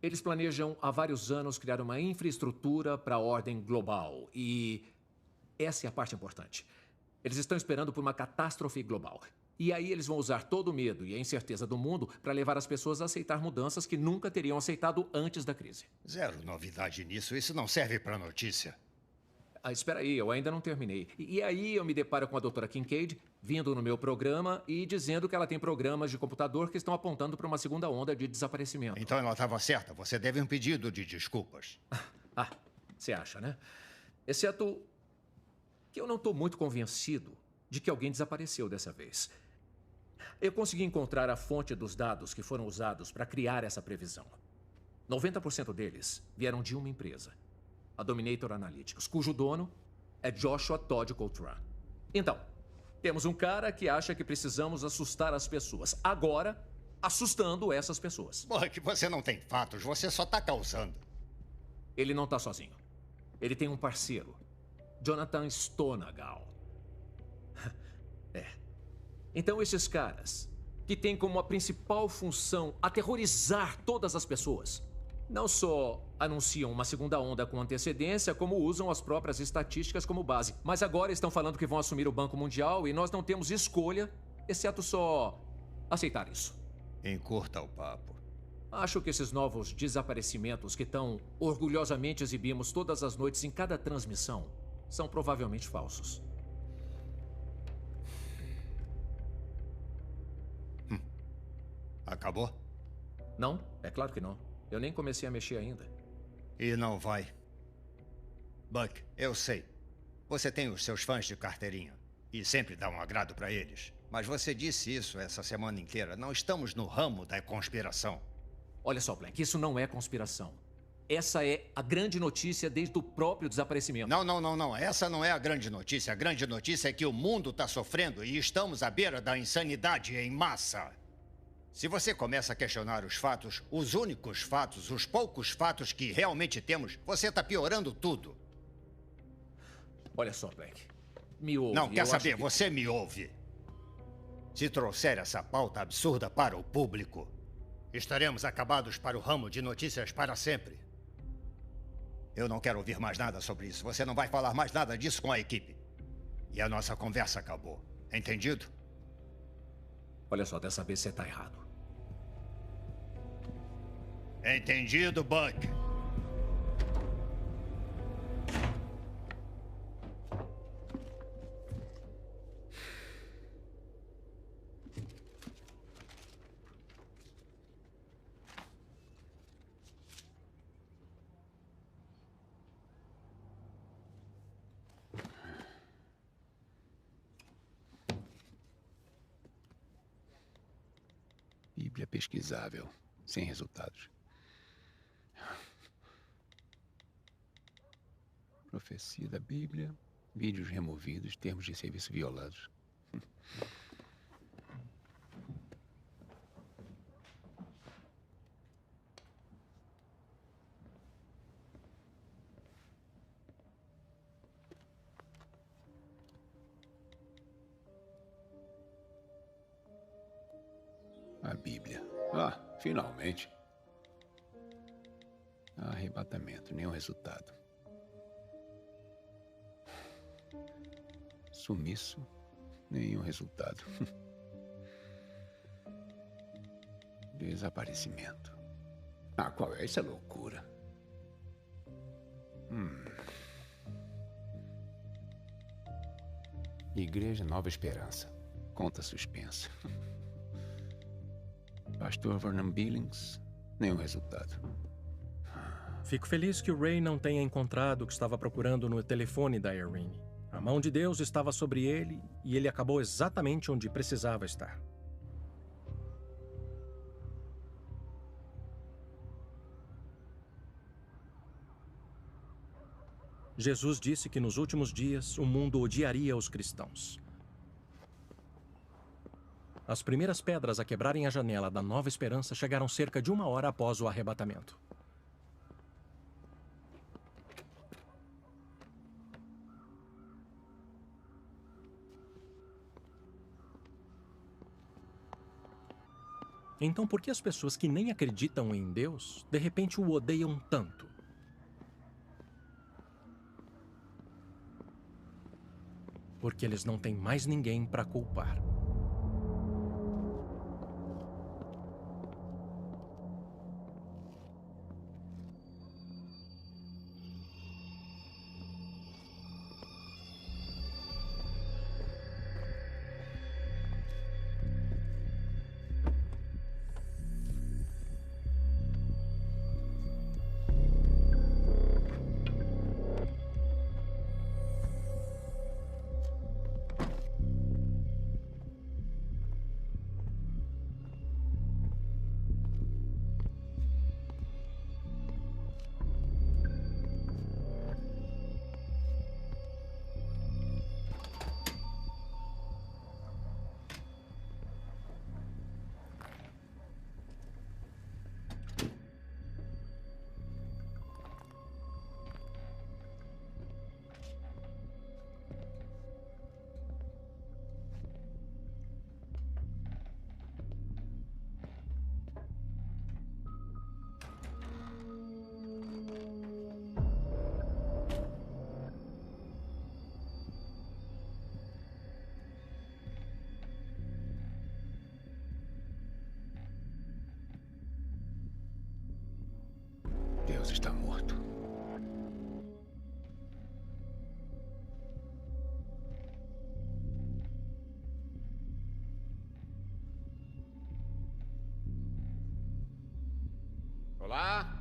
eles planejam há vários anos criar uma infraestrutura para a ordem global. E essa é a parte importante. Eles estão esperando por uma catástrofe global. E aí eles vão usar todo o medo e a incerteza do mundo para levar as pessoas a aceitar mudanças que nunca teriam aceitado antes da crise. Zero novidade nisso. Isso não serve para notícia. Espera aí, eu ainda não terminei. E aí eu me deparo com a doutora Kincaid vindo no meu programa e dizendo que ela tem programas de computador que estão apontando para uma segunda onda de desaparecimento. Então ela estava certa. Você deve um pedido de desculpas. Você acha, né? Exceto que eu não estou muito convencido de que alguém desapareceu dessa vez. Eu consegui encontrar a fonte dos dados que foram usados para criar essa previsão. 90% deles vieram de uma empresa, a Dominator Analytics, cujo dono é Joshua Todd Coltrane. Então, temos um cara que acha que precisamos assustar as pessoas. Agora, assustando essas pessoas. Porra, que você não tem fatos, você só está causando. Ele não está sozinho. Ele tem um parceiro, Jonathan Stonegal. Então esses caras, que têm como a principal função aterrorizar todas as pessoas, não só anunciam uma segunda onda com antecedência, como usam as próprias estatísticas como base. Mas agora estão falando que vão assumir o Banco Mundial e nós não temos escolha, exceto só aceitar isso. Encurta o papo. Acho que esses novos desaparecimentos que tão orgulhosamente exibimos todas as noites em cada transmissão são provavelmente falsos. Acabou? Não, é claro que não. Eu nem comecei a mexer ainda. E não vai. Buck, eu sei. Você tem os seus fãs de carteirinha. E sempre dá um agrado para eles. Mas você disse isso essa semana inteira. Não estamos no ramo da conspiração. Olha só, Black, isso não é conspiração. essa é a grande notícia desde o próprio desaparecimento. Não. Essa não é a grande notícia. A grande notícia é que o mundo está sofrendo e estamos à beira da insanidade em massa. Se você começa a questionar os fatos, os únicos fatos, os poucos fatos que realmente temos, você está piorando tudo. Olha só, Black. Me ouve. Não, quer saber? Você me ouve. Se trouxer essa pauta absurda para o público, estaremos acabados para o ramo de notícias para sempre. Eu não quero ouvir mais nada sobre isso. Você não vai falar mais nada disso com a equipe. E a nossa conversa acabou. Entendido? Olha só, dessa vez você está errado. Entendido, Buck? Bíblia pesquisável, sem resultados. Profecia da Bíblia, vídeos removidos, termos de serviço violados. A Bíblia. Ah, finalmente. Arrebatamento, nenhum resultado. Sumiço, nenhum resultado. Desaparecimento. Ah, qual é? Isso é loucura. Igreja Nova Esperança. Conta suspensa. Pastor Vernon Billings, nenhum resultado. Fico feliz que o Ray não tenha encontrado o que estava procurando no telefone da Irene. A mão de Deus estava sobre ele e ele acabou exatamente onde precisava estar. Jesus disse que nos últimos dias o mundo odiaria os cristãos. As primeiras pedras a quebrarem a janela da Nova Esperança chegaram cerca de 1 hora após o arrebatamento. Então, por que as pessoas que nem acreditam em Deus, de repente o odeiam tanto? Porque eles não têm mais ninguém para culpar. Deus está morto. Olá?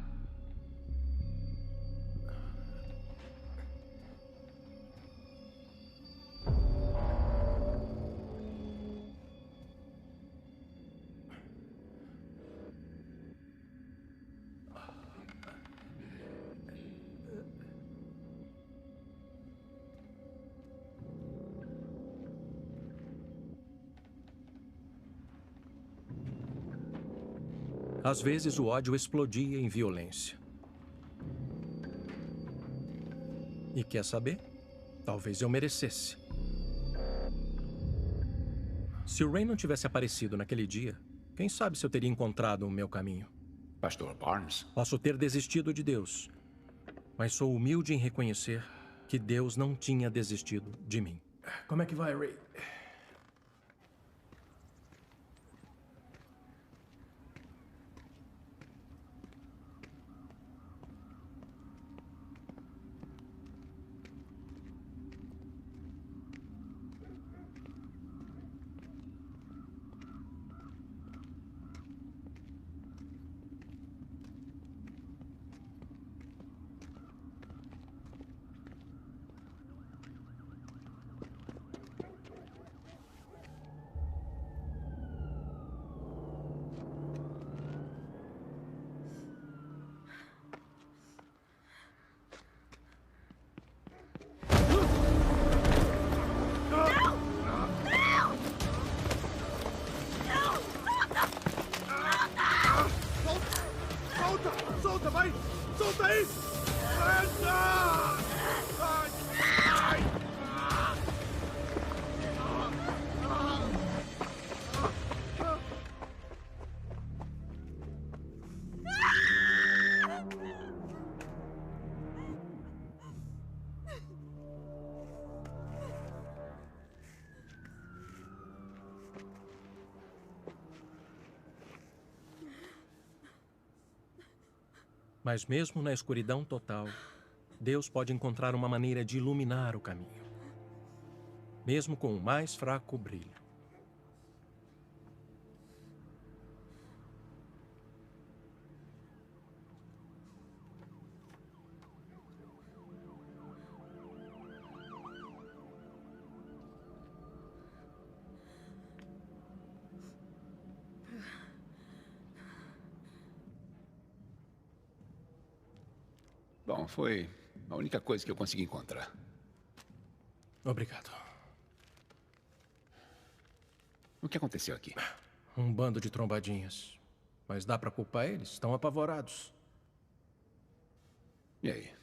Às vezes, o ódio explodia em violência. E quer saber? Talvez eu merecesse. Se o Ray não tivesse aparecido naquele dia, quem sabe se eu teria encontrado o meu caminho. Pastor Barnes? Posso ter desistido de Deus, mas sou humilde em reconhecer que Deus não tinha desistido de mim. Como é que vai, Ray? Solta, vai! Solta aí! Mas mesmo na escuridão total, Deus pode encontrar uma maneira de iluminar o caminho. Mesmo com o mais fraco brilho. Bom, foi a única coisa que eu consegui encontrar. Obrigado. O que aconteceu aqui? Um bando de trombadinhas. Mas dá pra culpar eles? Estão apavorados. E aí?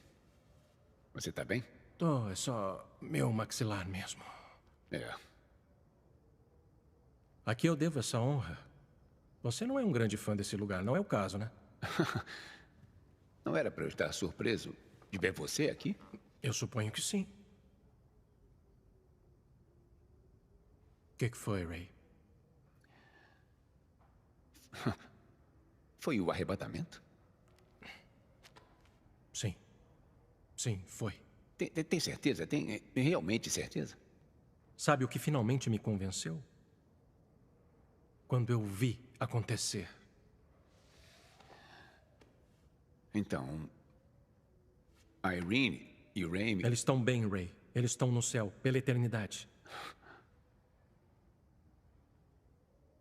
Você tá bem? Tô, é só meu maxilar mesmo. É. Aqui eu devo essa honra. Você não é um grande fã desse lugar, não é o caso, né? Não era para eu estar surpreso de ver você aqui? Eu suponho que sim. O que foi, Ray? Foi o arrebatamento? Sim. Sim, foi. Tem certeza? Tem realmente certeza? Sabe o que finalmente me convenceu? Quando eu vi acontecer. Então, a Irene e o Ray... Eles estão bem, Ray. Eles estão no céu, pela eternidade.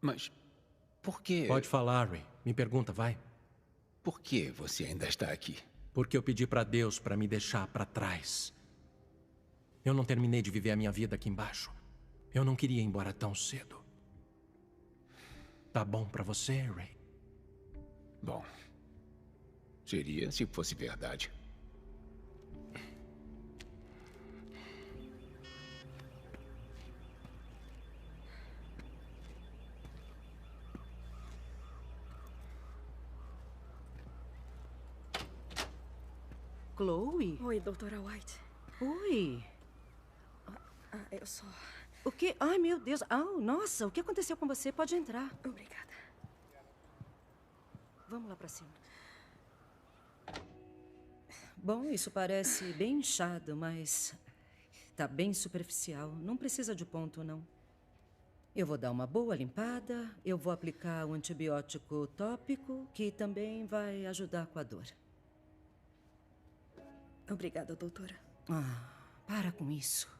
Mas por que... Pode falar, Ray. Me pergunta, vai. Por que você ainda está aqui? Porque eu pedi para Deus para me deixar para trás. Eu não terminei de viver a minha vida aqui embaixo. Eu não queria ir embora tão cedo. Tá bom para você, Ray? Bom... Seria se fosse verdade. Chloe? Oi, doutora White. Oi. Eu só... O quê? Ai, meu Deus. Nossa, o que aconteceu com você? Pode entrar. Obrigada. Vamos lá pra cima. Bom, isso parece bem inchado, mas tá bem superficial. Não precisa de ponto, não. Eu vou dar uma boa limpada, eu vou aplicar um antibiótico tópico, que também vai ajudar com a dor. Obrigada, doutora. Para com isso.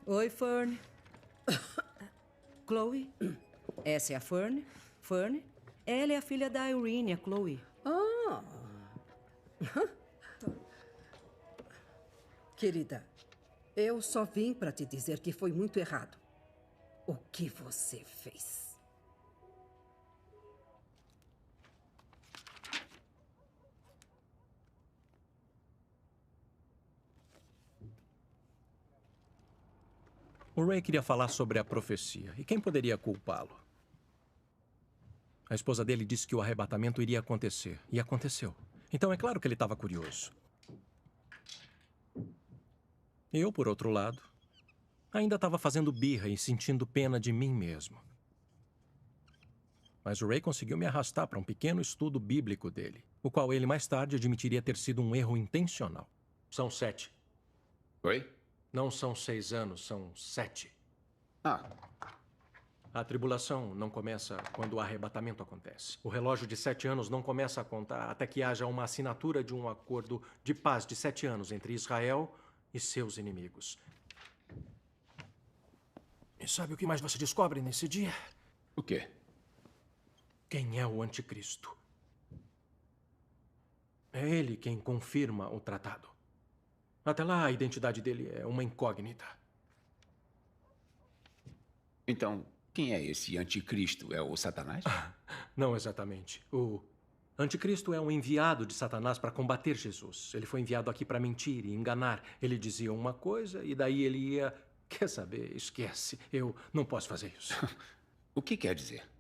Oi, Fern. Chloe. Essa é a Fern. Fern. Ela é a filha da Irene, a Chloe. Querida, eu só vim para te dizer que foi muito errado o que você fez. O Ray queria falar sobre a profecia. E quem poderia culpá-lo? A esposa dele disse que o arrebatamento iria acontecer. E aconteceu. Então é claro que ele estava curioso. Eu, por outro lado, ainda estava fazendo birra e sentindo pena de mim mesmo. Mas o Ray conseguiu me arrastar para um pequeno estudo bíblico dele, o qual ele mais tarde admitiria ter sido um erro intencional. São 7. Oi? Não são 6 anos, são 7. Ah. A tribulação não começa quando o arrebatamento acontece. O relógio de 7 anos não começa a contar até que haja uma assinatura de um acordo de paz de 7 anos entre Israel e seus inimigos. E sabe o que mais você descobre nesse dia? O quê? Quem é o anticristo? É ele quem confirma o tratado. Até lá, a identidade dele é uma incógnita. Então, quem é esse anticristo? É o Satanás? Não exatamente. O anticristo é um enviado de Satanás para combater Jesus. Ele foi enviado aqui para mentir e enganar. Ele dizia uma coisa e daí ele ia... Quer saber? Esquece. Eu não posso fazer isso. O que quer dizer?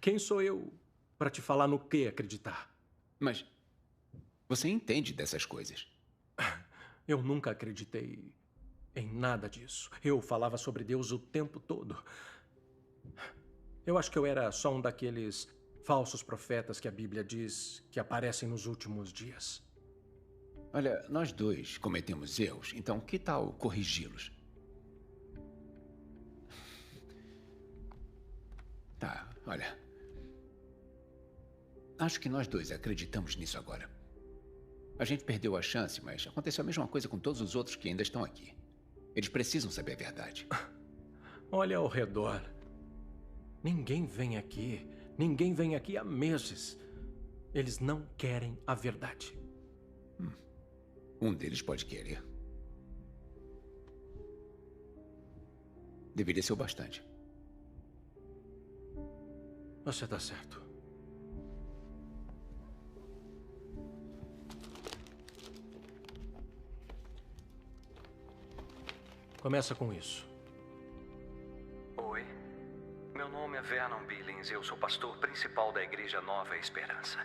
Quem sou eu para te falar no que acreditar? Mas você entende dessas coisas? Eu nunca acreditei em nada disso. Eu falava sobre Deus o tempo todo. Eu acho que eu era só um daqueles falsos profetas que a Bíblia diz que aparecem nos últimos dias. Olha, nós dois cometemos erros, então que tal corrigi-los? Tá, olha. Acho que nós dois acreditamos nisso agora. A gente perdeu a chance, mas aconteceu a mesma coisa com todos os outros que ainda estão aqui. Eles precisam saber a verdade. Olha ao redor. Ninguém vem aqui. Ninguém vem aqui há meses. Eles não querem a verdade. Um deles pode querer. Deveria ser o bastante. Você está certo. Começa com isso. Oi, meu nome é Vernon Billings e eu sou pastor principal da Igreja Nova Esperança.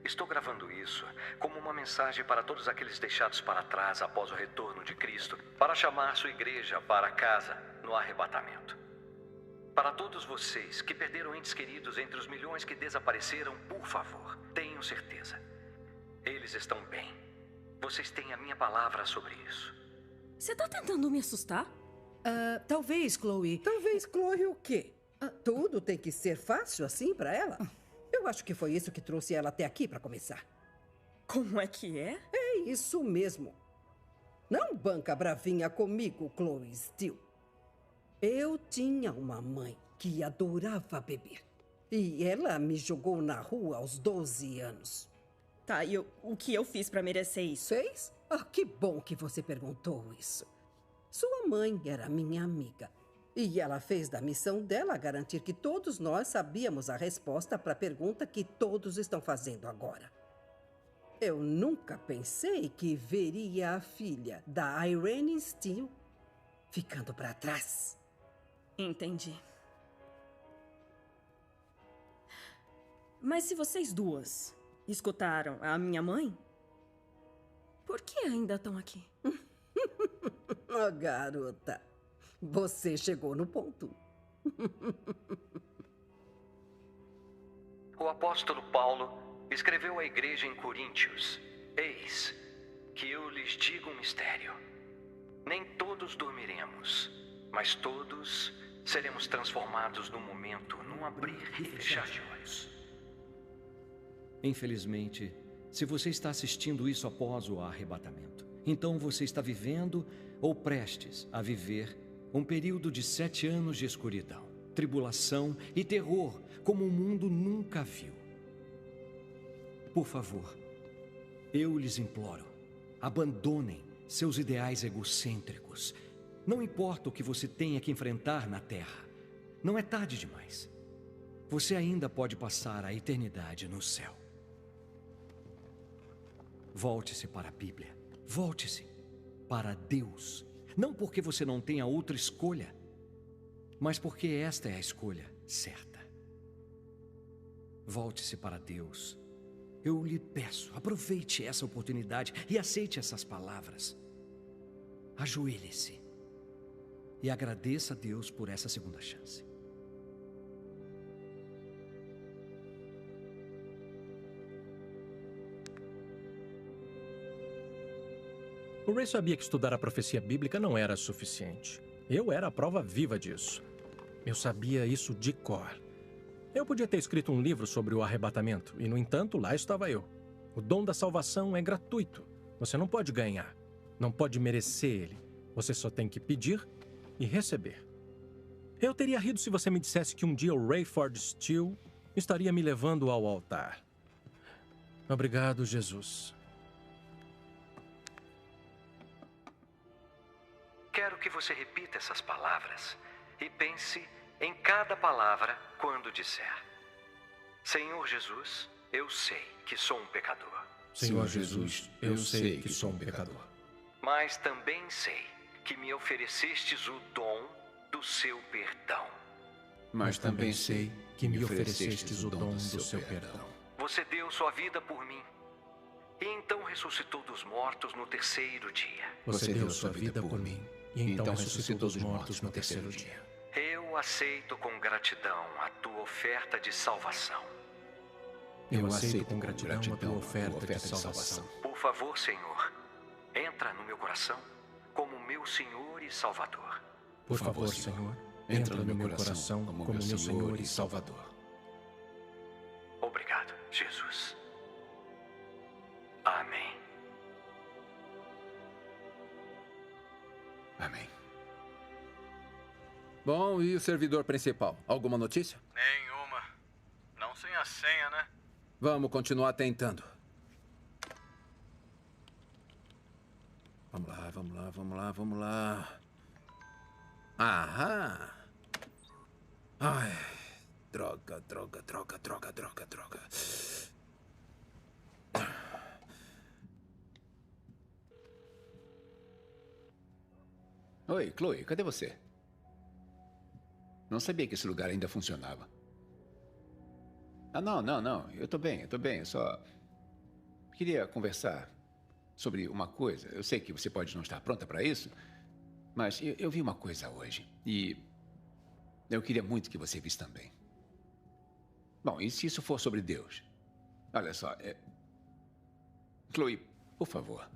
Estou gravando isso como uma mensagem para todos aqueles deixados para trás após o retorno de Cristo, para chamar sua igreja para casa no arrebatamento. Para todos vocês que perderam entes queridos entre os milhões que desapareceram, por favor, tenham certeza. Eles estão bem. Vocês têm a minha palavra sobre isso. Você tá tentando me assustar? Talvez, Chloe. Talvez, Chloe, o quê? Tudo tem que ser fácil assim pra ela? Eu acho que foi isso que trouxe ela até aqui pra começar. Como é que é? É isso mesmo. Não banca bravinha comigo, Chloe Steele. Eu tinha uma mãe que adorava beber. E ela me jogou na rua aos 12 anos. Tá, e o que eu fiz pra merecer isso? Fez? Que bom que você perguntou isso. Sua mãe era minha amiga. E ela fez da missão dela garantir que todos nós sabíamos a resposta para a pergunta que todos estão fazendo agora. Eu nunca pensei que veria a filha da Irene Steele ficando para trás. Entendi. Mas se vocês duas escutaram a minha mãe, por que ainda estão aqui? Garota, você chegou no ponto. O apóstolo Paulo escreveu à igreja em Coríntios: Eis que eu lhes digo um mistério. Nem todos dormiremos, mas todos seremos transformados num momento, num abrir e fechar de olhos. Infelizmente, se você está assistindo isso após o arrebatamento, então você está vivendo ou prestes a viver um período de 7 anos de escuridão, tribulação e terror como o mundo nunca viu. Por favor, eu lhes imploro, abandonem seus ideais egocêntricos. Não importa o que você tenha que enfrentar na Terra, não é tarde demais. Você ainda pode passar a eternidade no céu. Volte-se para a Bíblia. Volte-se para Deus. Não porque você não tenha outra escolha, mas porque esta é a escolha certa. Volte-se para Deus. Eu lhe peço, aproveite essa oportunidade e aceite essas palavras. Ajoelhe-se e agradeça a Deus por essa segunda chance. O Ray sabia que estudar a profecia bíblica não era suficiente. Eu era a prova viva disso. Eu sabia isso de cor. Eu podia ter escrito um livro sobre o arrebatamento, e, no entanto, lá estava eu. O dom da salvação é gratuito. Você não pode ganhar, não pode merecer ele. Você só tem que pedir e receber. Eu teria rido se você me dissesse que um dia o Rayford Steele estaria me levando ao altar. Obrigado, Jesus. Quero que você repita essas palavras e pense em cada palavra quando disser: Senhor Jesus, eu sei que sou um pecador. Senhor Jesus, eu sei que sou um pecador. Mas também sei que me oferecestes o dom do seu perdão. Mas também sei que me oferecestes o dom do seu perdão. Você deu sua vida por mim e então ressuscitou dos mortos no terceiro dia. Você deu sua vida por mim e então ressuscitou dos mortos no terceiro dia. Eu aceito com gratidão a tua oferta de salvação. Eu aceito com gratidão a tua oferta de salvação. Por favor, Senhor, entra no meu coração como meu Senhor e Salvador. Por favor, Senhor, entra no meu coração como meu Senhor e Salvador. Obrigado, Jesus. Amém. Amém. Bom, e o servidor principal? Alguma notícia? Nenhuma. Não sem a senha, né? Vamos continuar tentando. Vamos lá, vamos lá, vamos lá, vamos lá. Aham. Ai, droga, droga, droga, droga, droga, droga. Oi, Chloe, cadê você? Não sabia que esse lugar ainda funcionava. Ah, não. Eu tô bem. Eu só queria conversar sobre uma coisa. Eu sei que você pode não estar pronta para isso, mas eu vi uma coisa hoje e eu queria muito que você visse também. Bom, e se isso for sobre Deus? Olha só, Chloe, por favor.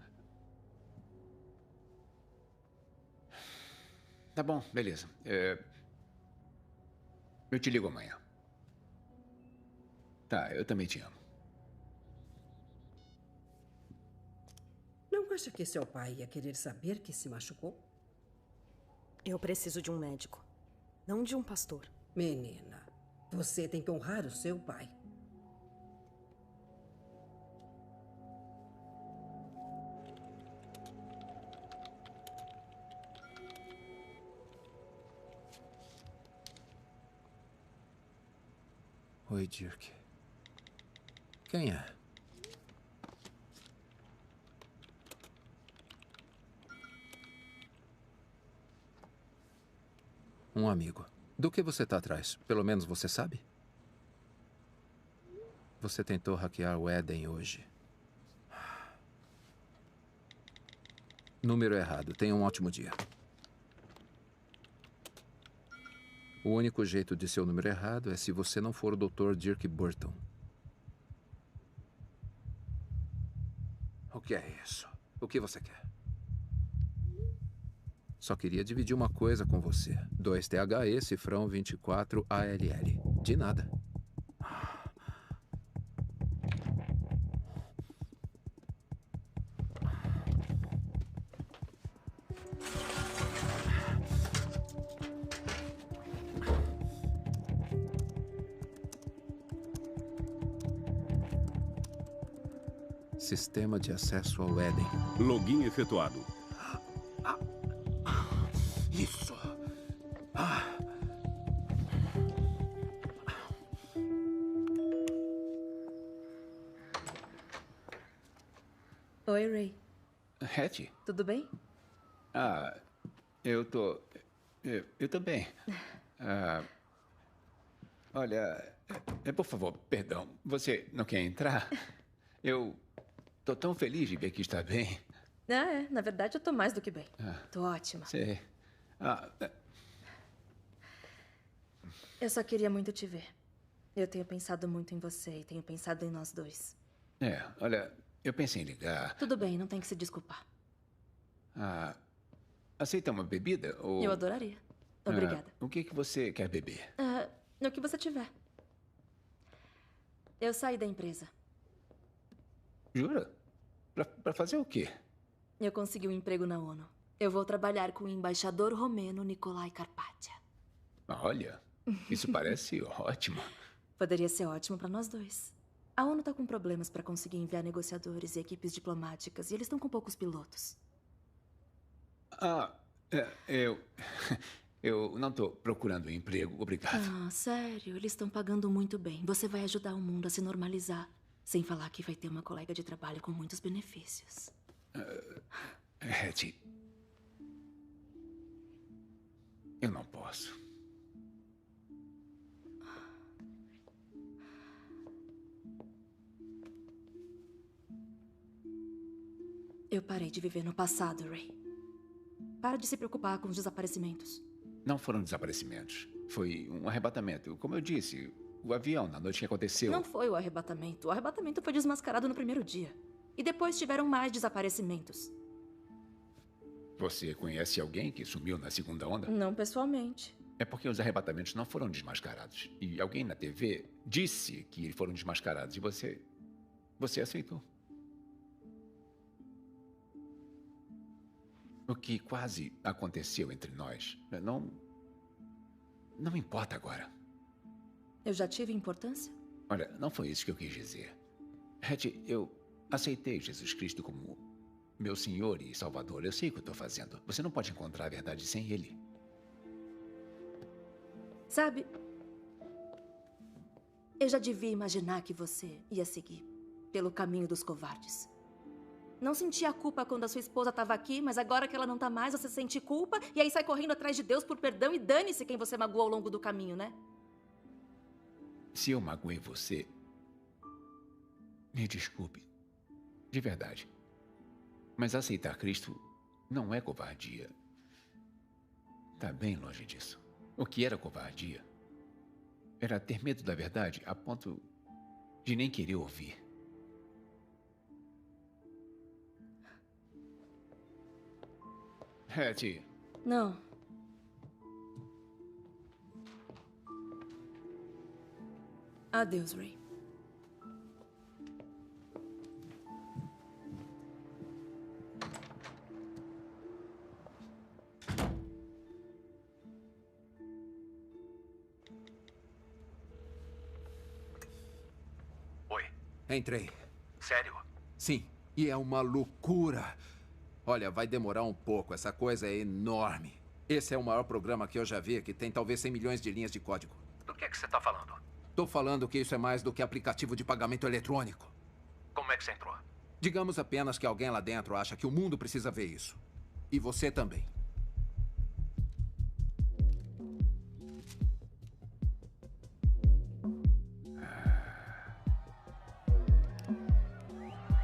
Tá bom, beleza. Eu te ligo amanhã. Tá, eu também te amo. Não acha que seu pai ia querer saber que se machucou? Eu preciso de um médico, não de um pastor. Menina, você tem que honrar o seu pai. Oi, Dirk. Quem é? Um amigo. Do que você está atrás? Pelo menos você sabe? Você tentou hackear o Eden hoje. Número errado. Tenha um ótimo dia. O único jeito de ser o número errado é se você não for o Dr. Dirk Burton. O que é isso? O que você quer? Só queria dividir uma coisa com você. 2THE, cifrão 24ALL. De nada. Sistema de acesso ao Eden. Login efetuado. Isso. Oi, Ray. Hattie? Tudo bem? Ah, Eu também. Olha, por favor, perdão. Você não quer entrar? Eu tô tão feliz de ver que está bem. Na verdade, eu tô mais do que bem. Tô ótima. Sei. Eu só queria muito te ver. Eu tenho pensado muito em você e tenho pensado em nós dois. Olha, eu pensei em ligar. Tudo bem, não tem que se desculpar. Aceita uma bebida? Ou... Eu adoraria. Obrigada. O que você quer beber? No que você tiver. Eu saí da empresa. Jura? Pra fazer o quê? Eu consegui um emprego na ONU. Eu vou trabalhar com o embaixador romeno Nicolae Carpathia. Olha, isso parece ótimo. Poderia ser ótimo para nós dois. A ONU tá com problemas para conseguir enviar negociadores e equipes diplomáticas, e eles estão com poucos pilotos. Eu não tô procurando emprego, obrigado. Sério? Eles estão pagando muito bem. Você vai ajudar o mundo a se normalizar. Sem falar que vai ter uma colega de trabalho com muitos benefícios. Hattie, eu não posso. Eu parei de viver no passado, Ray. Para de se preocupar com os desaparecimentos. Não foram desaparecimentos. Foi um arrebatamento. Como eu disse, o avião na noite que aconteceu... Não foi o arrebatamento. O arrebatamento foi desmascarado no primeiro dia. E depois tiveram mais desaparecimentos. Você conhece alguém que sumiu na segunda onda? Não pessoalmente. É porque os arrebatamentos não foram desmascarados. E alguém na TV disse que foram desmascarados. E você aceitou. O que quase aconteceu entre nós não importa agora. Eu já tive importância? Olha, não foi isso que eu quis dizer. Hattie, eu aceitei Jesus Cristo como meu Senhor e Salvador. Eu sei o que eu estou fazendo. Você não pode encontrar a verdade sem Ele. Sabe, eu já devia imaginar que você ia seguir pelo caminho dos covardes. Não sentia culpa quando a sua esposa estava aqui, mas agora que ela não está mais, você sente culpa e aí sai correndo atrás de Deus por perdão e dane-se quem você magoou ao longo do caminho, né? Se eu magoei você, me desculpe. De verdade. Mas aceitar Cristo não é covardia. Está bem longe disso. O que era covardia era ter medo da verdade a ponto de nem querer ouvir. Hattie. Não. Adeus, Ray. Oi. Entrei. Sério? Sim, e é uma loucura. Olha, vai demorar um pouco. Essa coisa é enorme. Esse é o maior programa que eu já vi, que tem talvez 100 milhões de linhas de código. Do que você tá falando? Tô falando que isso é mais do que aplicativo de pagamento eletrônico. Como é que você entrou? Digamos apenas que alguém lá dentro acha que o mundo precisa ver isso. E você também.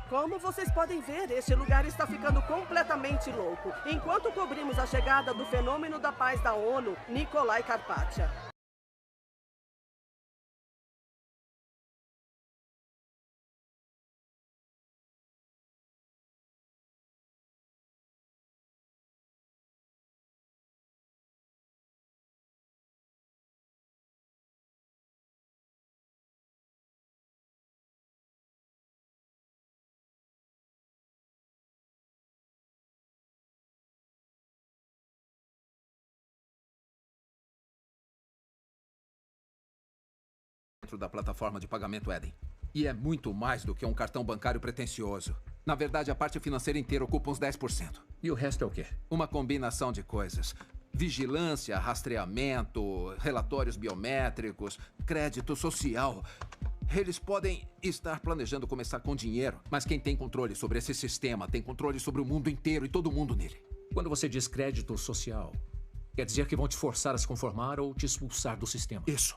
Como vocês podem ver, este lugar está ficando completamente louco, enquanto cobrimos a chegada do fenômeno da paz da ONU, Nicolae Carpathia. Dentro da plataforma de pagamento Eden. E é muito mais do que um cartão bancário pretensioso. Na verdade, a parte financeira inteira ocupa uns 10%. E o resto é o quê? Uma combinação de coisas. Vigilância, rastreamento, relatórios biométricos, crédito social. Eles podem estar planejando começar com dinheiro, mas quem tem controle sobre esse sistema tem controle sobre o mundo inteiro e todo mundo nele. Quando você diz crédito social, quer dizer que vão te forçar a se conformar ou te expulsar do sistema. Isso.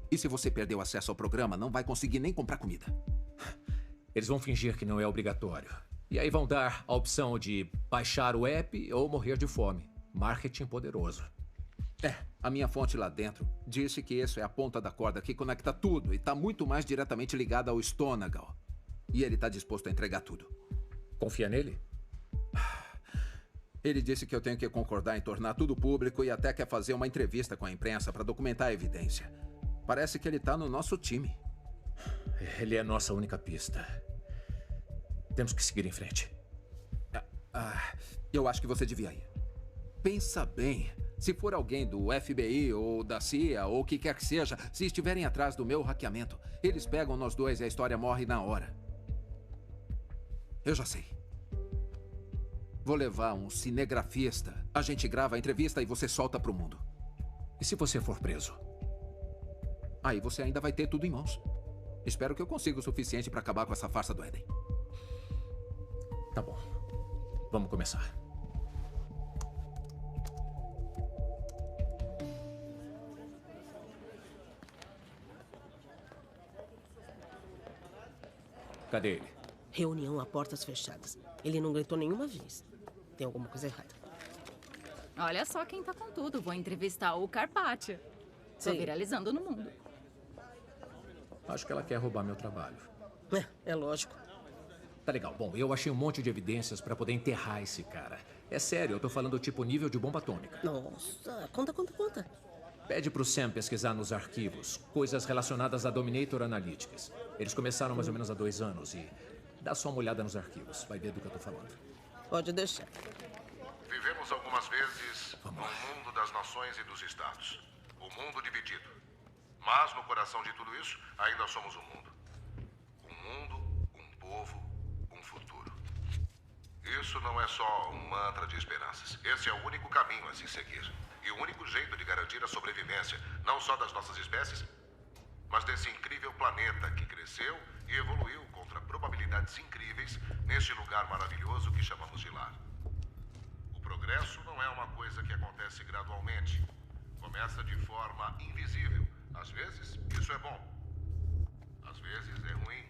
E se você perder o acesso ao programa, não vai conseguir nem comprar comida. Eles vão fingir que não é obrigatório. E aí vão dar a opção de baixar o app ou morrer de fome. Marketing poderoso. A minha fonte lá dentro disse que isso é a ponta da corda que conecta tudo e está muito mais diretamente ligada ao Stonegal. E ele está disposto a entregar tudo. Confia nele? Ele disse que eu tenho que concordar em tornar tudo público e até quer fazer uma entrevista com a imprensa para documentar a evidência. Parece que ele está no nosso time. Ele é a nossa única pista. Temos que seguir em frente. Eu acho que você devia ir. Pensa bem. Se for alguém do FBI ou da CIA ou o que quer que seja, se estiverem atrás do meu hackeamento, eles pegam nós dois e a história morre na hora. Eu já sei. Vou levar um cinegrafista. A gente grava a entrevista e você solta pro mundo. E se você for preso? Aí você ainda vai ter tudo em mãos. Espero que eu consiga o suficiente para acabar com essa farsa do Éden. Tá bom. Vamos começar. Cadê ele? Reunião a portas fechadas. Ele não gritou nenhuma vez. Tem alguma coisa errada. Olha só quem tá com tudo. Vou entrevistar o Carpaccio. Tô viralizando no mundo. Acho que ela quer roubar meu trabalho. É lógico. Tá legal. Bom, eu achei um monte de evidências pra poder enterrar esse cara. É sério, eu tô falando tipo nível de bomba atômica. Nossa, conta. Pede pro Sam pesquisar nos arquivos coisas relacionadas a Dominator Analytics. Eles começaram mais ou menos há 2 anos e dá só uma olhada nos arquivos. Vai ver do que eu tô falando. Pode deixar. Vivemos algumas vezes no mundo das nações e dos estados. O mundo dividido. Mas no coração de tudo isso, ainda somos um mundo. Um mundo, um povo, um futuro. Isso não é só um mantra de esperanças. Esse é o único caminho a se seguir. E o único jeito de garantir a sobrevivência, não só das nossas espécies, mas desse incrível planeta que cresceu e evoluiu contra probabilidades incríveis neste lugar maravilhoso que chamamos de lar. O progresso não é uma coisa que acontece gradualmente. Começa de forma invisível. Às vezes, isso é bom. Às vezes, é ruim.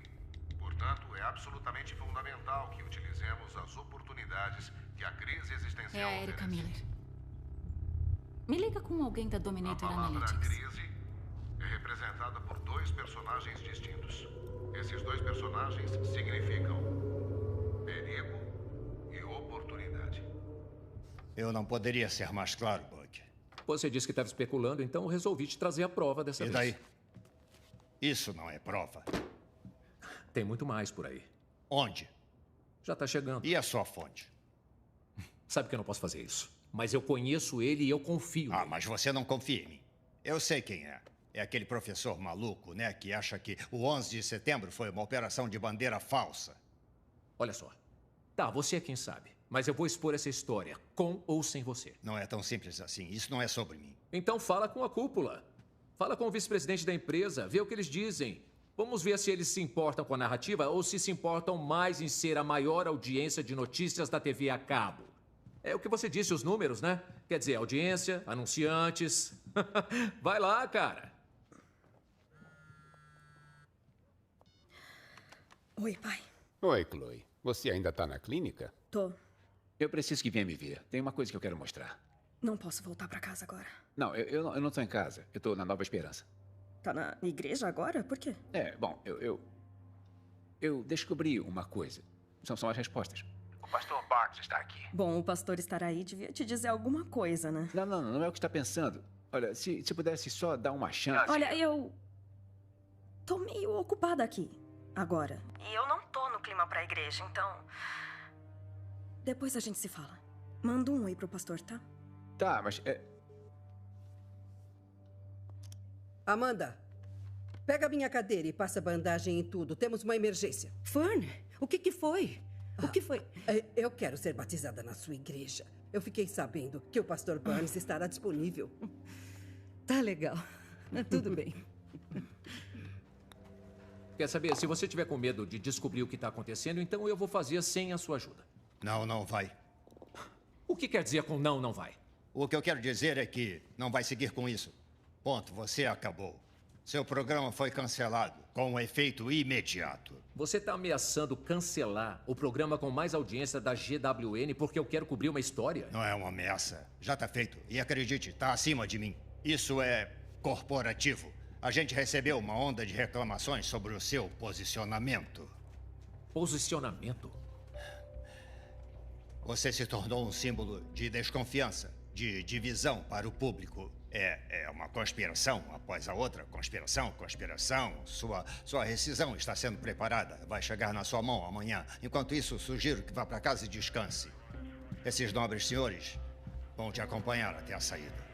Portanto, é absolutamente fundamental que utilizemos as oportunidades que a crise existencial É a Erika Miller. Me liga com alguém da Dominator A palavra Analytics. crise é representada por 2 personagens distintos. Esses 2 personagens significam perigo e oportunidade. Eu não poderia ser mais claro, Buck. Você disse que estava especulando, então eu resolvi te trazer a prova dessa vez. E daí? Isso não é prova. Tem muito mais por aí. Onde? Já tá chegando. E a sua fonte? Sabe que eu não posso fazer isso. Mas eu conheço ele e eu confio nele. Mas você não confia em mim. Eu sei quem é. É aquele professor maluco, né, que acha que o 11 de setembro foi uma operação de bandeira falsa. Olha só. Tá, você é quem sabe. Mas eu vou expor essa história, com ou sem você. Não é tão simples assim. Isso não é sobre mim. Então fala com a cúpula. Fala com o vice-presidente da empresa, vê o que eles dizem. Vamos ver se eles se importam com a narrativa ou se importam mais em ser a maior audiência de notícias da TV a cabo. É o que você disse, os números, né? Quer dizer, audiência, anunciantes. Vai lá, cara. Oi, pai. Oi, Chloe. Você ainda tá na clínica? Tô. Eu preciso que venha me ver. Tem uma coisa que eu quero mostrar. Não posso voltar pra casa agora. Não, eu não tô em casa. Eu tô na Nova Esperança. Tá na igreja agora? Por quê? Bom, eu descobri uma coisa. São as respostas. O pastor Barnes está aqui. Bom, o pastor estar aí devia te dizer alguma coisa, né? Não é o que está pensando. Olha, se pudesse só dar uma chance... Olha, eu... tô meio ocupada aqui, agora. E eu não tô no clima pra igreja, então... Depois a gente se fala. Manda um oi pro pastor, tá? Tá, mas... Amanda, pega a minha cadeira e passa bandagem em tudo. Temos uma emergência. Fern, o que foi? O que foi? Eu quero ser batizada na sua igreja. Eu fiquei sabendo que o pastor Barnes estará disponível. Tá legal. Tudo bem. Quer saber, se você tiver com medo de descobrir o que está acontecendo, então eu vou fazer sem a sua ajuda. Não vai. O que quer dizer com não vai? O que eu quero dizer é que não vai seguir com isso. Ponto, você acabou. Seu programa foi cancelado, com um efeito imediato. Você está ameaçando cancelar o programa com mais audiência da GWN porque eu quero cobrir uma história? Não é uma ameaça. Já está feito. E acredite, está acima de mim. Isso é corporativo. A gente recebeu uma onda de reclamações sobre o seu posicionamento. Posicionamento? Você se tornou um símbolo de desconfiança, de divisão para o público. É uma conspiração após a outra. Conspiração. Sua rescisão está sendo preparada. Vai chegar na sua mão amanhã. Enquanto isso, sugiro que vá para casa e descanse. Esses nobres senhores vão te acompanhar até a saída.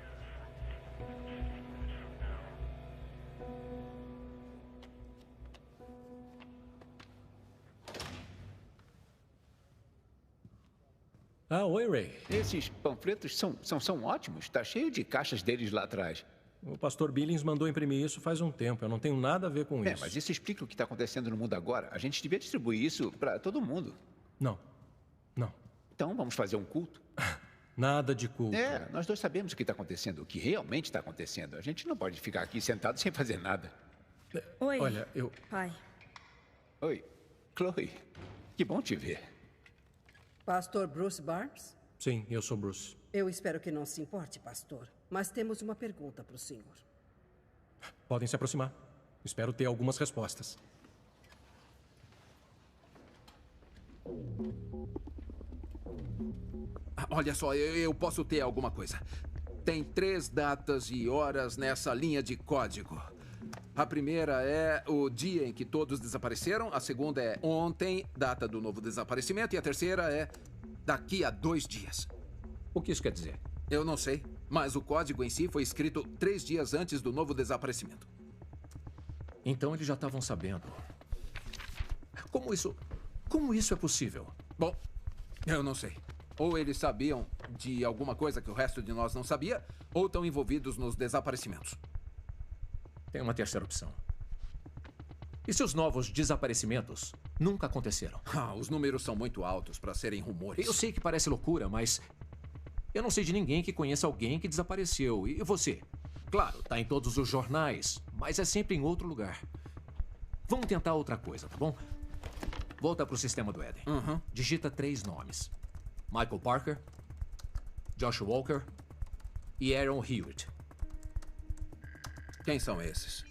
Ah, oi, Ray. Esses panfletos são ótimos. Está cheio de caixas deles lá atrás. O pastor Billings mandou imprimir isso faz um tempo. Eu não tenho nada a ver com isso. Mas isso explica o que está acontecendo no mundo agora. A gente devia distribuir isso para todo mundo. Não. Então vamos fazer um culto? Nada de culto. Nós dois sabemos o que está acontecendo, o que realmente está acontecendo. A gente não pode ficar aqui sentado sem fazer nada. Oi. Olha, Pai. Oi, Chloe. Que bom te ver. Pastor Bruce Barnes? Sim, eu sou Bruce. Eu espero que não se importe, pastor. Mas temos uma pergunta para o senhor. Podem se aproximar. Espero ter algumas respostas. Olha só, eu posso ter alguma coisa. Tem 3 datas e horas nessa linha de código. A primeira é o dia em que todos desapareceram, a segunda é ontem, data do novo desaparecimento, e a terceira é daqui a 2 dias. O que isso quer dizer? Eu não sei, mas o código em si foi escrito 3 dias antes do novo desaparecimento. Então eles já estavam sabendo. Como isso é possível? Bom, eu não sei. Ou eles sabiam de alguma coisa que o resto de nós não sabia, ou estão envolvidos nos desaparecimentos. Tem uma terceira opção. E se os novos desaparecimentos nunca aconteceram? Os números são muito altos para serem rumores. Eu sei que parece loucura, mas eu não sei de ninguém que conheça alguém que desapareceu. E você? Claro, tá em todos os jornais, mas é sempre em outro lugar. Vamos tentar outra coisa, tá bom? Volta pro sistema do Eden. Digita 3 nomes. Michael Parker, Josh Walker e Aaron Hewitt. Quem são esses?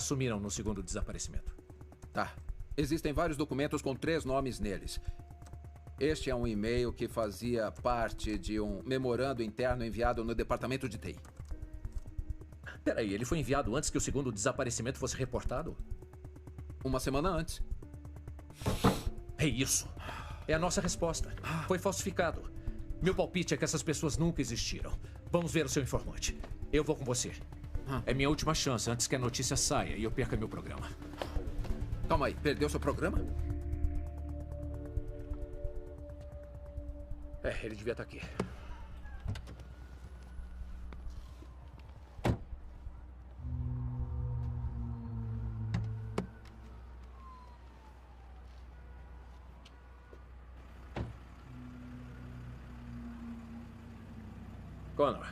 Sumiram no segundo desaparecimento. Tá. Existem vários documentos com 3 nomes neles. Este é um e-mail que fazia parte de um memorando interno enviado no departamento de TI. Peraí, ele foi enviado antes que o segundo desaparecimento fosse reportado? Uma semana antes. É isso. É a nossa resposta. Foi falsificado. Meu palpite é que essas pessoas nunca existiram. Vamos ver o seu informante. Eu vou com você. É minha última chance antes que a notícia saia e eu perca meu programa. Calma aí, perdeu seu programa? Ele devia estar aqui. Connor,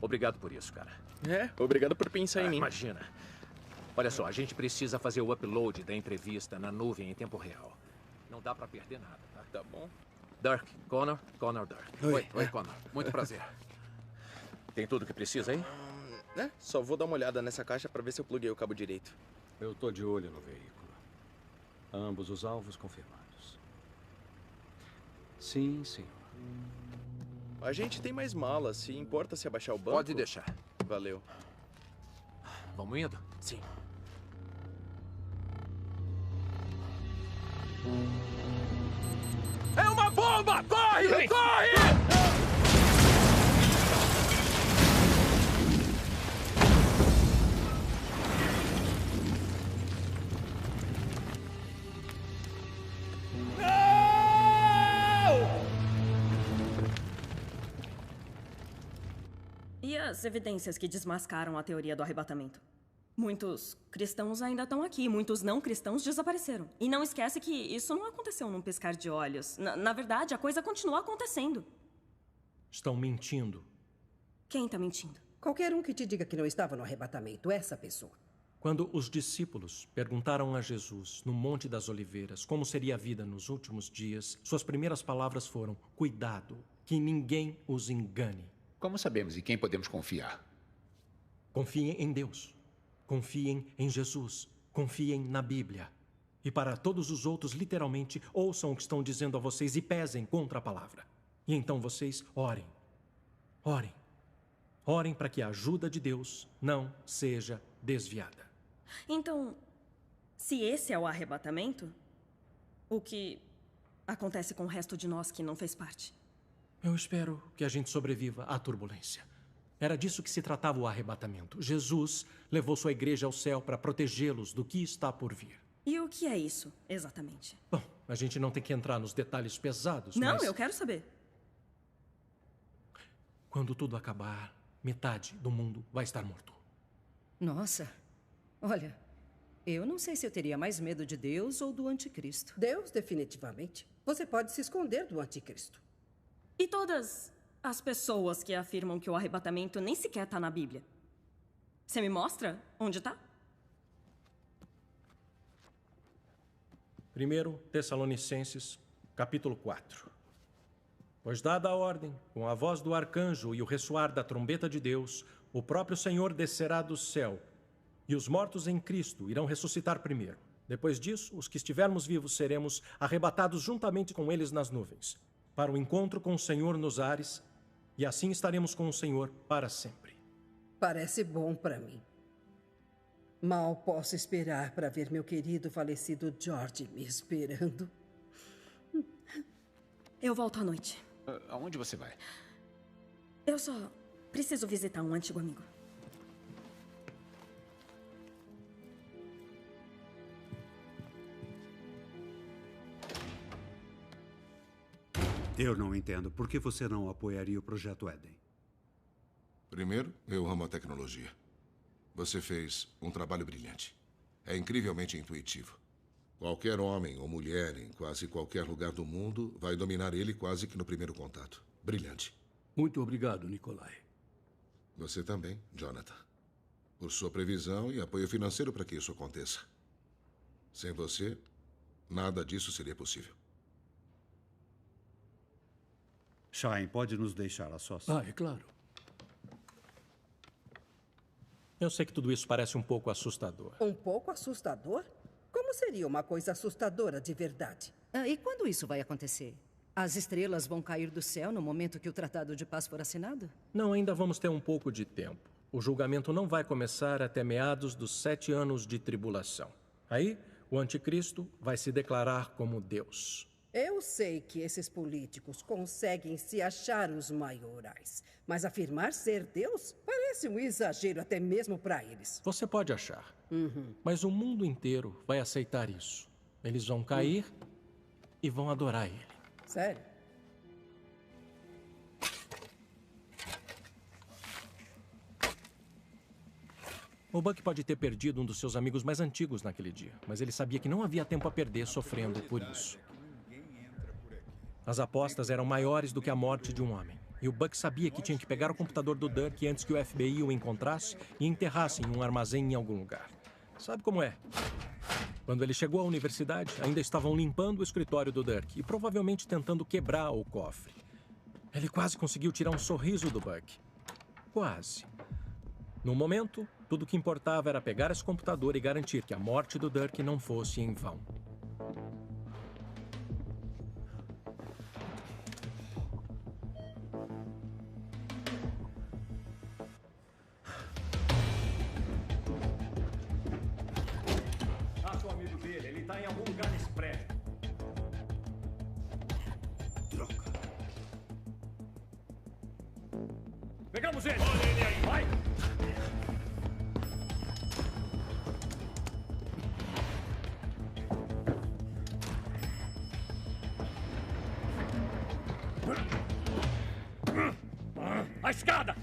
obrigado por isso, cara. Obrigado por pensar em mim. Imagina. Olha só, a gente precisa fazer o upload da entrevista na nuvem em tempo real. Não dá pra perder nada, tá? Tá bom. Dirk, Connor, Dirk. Oi, Connor. Muito prazer. Tem tudo que precisa aí? Só vou dar uma olhada nessa caixa pra ver se eu pluguei o cabo direito. Eu tô de olho no veículo. Ambos os alvos confirmados. Sim, senhor. A gente tem mais malas. Se importa se abaixar o banco? Pode deixar. Valeu. Vamos indo? Sim. É uma bomba! Corre! Corre! E as evidências que desmascaram a teoria do arrebatamento? Muitos cristãos ainda estão aqui, muitos não cristãos desapareceram. E não esquece que isso não aconteceu num piscar de olhos. Na verdade, a coisa continua acontecendo. Estão mentindo. Quem está mentindo? Qualquer um que te diga que não estava no arrebatamento, essa pessoa. Quando os discípulos perguntaram a Jesus, no Monte das Oliveiras, como seria a vida nos últimos dias, suas primeiras palavras foram: cuidado, que ninguém os engane. Como sabemos em quem podemos confiar? Confiem em Deus. Confiem em Jesus. Confiem na Bíblia. E para todos os outros, literalmente, ouçam o que estão dizendo a vocês e pesem contra a palavra. E então vocês orem. Orem. Orem para que a ajuda de Deus não seja desviada. Então, se esse é o arrebatamento, o que acontece com o resto de nós que não fez parte? Eu espero que a gente sobreviva à turbulência. Era disso que se tratava o arrebatamento. Jesus levou sua igreja ao céu para protegê-los do que está por vir. E o que é isso, exatamente? Bom, a gente não tem que entrar nos detalhes pesados, Não, mas... eu quero saber. Quando tudo acabar, metade do mundo vai estar morto. Nossa, olha, eu não sei se eu teria mais medo de Deus ou do anticristo. Deus, definitivamente. Você pode se esconder do anticristo. E todas as pessoas que afirmam que o arrebatamento nem sequer está na Bíblia? Você me mostra onde está? 1 Tessalonicenses, capítulo 4. Pois dada a ordem, com a voz do arcanjo e o ressoar da trombeta de Deus, o próprio Senhor descerá do céu, e os mortos em Cristo irão ressuscitar primeiro. Depois disso, os que estivermos vivos seremos arrebatados juntamente com eles nas nuvens, para o encontro com o Senhor nos ares, e assim estaremos com o Senhor para sempre. Parece bom para mim. Mal posso esperar para ver meu querido falecido George me esperando. Eu volto à noite. Aonde você vai? Eu só preciso visitar um antigo amigo. Eu não entendo. Por que você não apoiaria o Projeto Éden? Primeiro, eu amo a tecnologia. Você fez um trabalho brilhante. É incrivelmente intuitivo. Qualquer homem ou mulher em quase qualquer lugar do mundo vai dominar ele quase que no primeiro contato. Brilhante. Muito obrigado, Nikolai. Você também, Jonathan. Por sua previsão e apoio financeiro para que isso aconteça. Sem você, nada disso seria possível. Shine, pode nos deixar a sós? Ah, é claro. Eu sei que tudo isso parece um pouco assustador. Um pouco assustador? Como seria uma coisa assustadora de verdade? E quando isso vai acontecer? As estrelas vão cair do céu no momento que o Tratado de Paz for assinado? Não, ainda vamos ter um pouco de tempo. O julgamento não vai começar até meados dos 7 anos de tribulação. Aí, o anticristo vai se declarar como Deus. Eu sei que esses políticos conseguem se achar os maiorais, mas afirmar ser Deus parece um exagero até mesmo para eles. Você pode achar, mas o mundo inteiro vai aceitar isso. Eles vão cair e vão adorar ele. Sério? O Buck pode ter perdido um dos seus amigos mais antigos naquele dia, mas ele sabia que não havia tempo a perder sofrendo por isso. As apostas eram maiores do que a morte de um homem. E o Buck sabia que tinha que pegar o computador do Dirk antes que o FBI o encontrasse e enterrasse em um armazém em algum lugar. Sabe como é? Quando ele chegou à universidade, ainda estavam limpando o escritório do Dirk e provavelmente tentando quebrar o cofre. Ele quase conseguiu tirar um sorriso do Buck. Quase. No momento, tudo o que importava era pegar esse computador e garantir que a morte do Dirk não fosse em vão. Acha o amigo dele, ele tá em algum lugar nesse prédio. Droga. Pegamos ele! Olha ele aí, vai! A escada!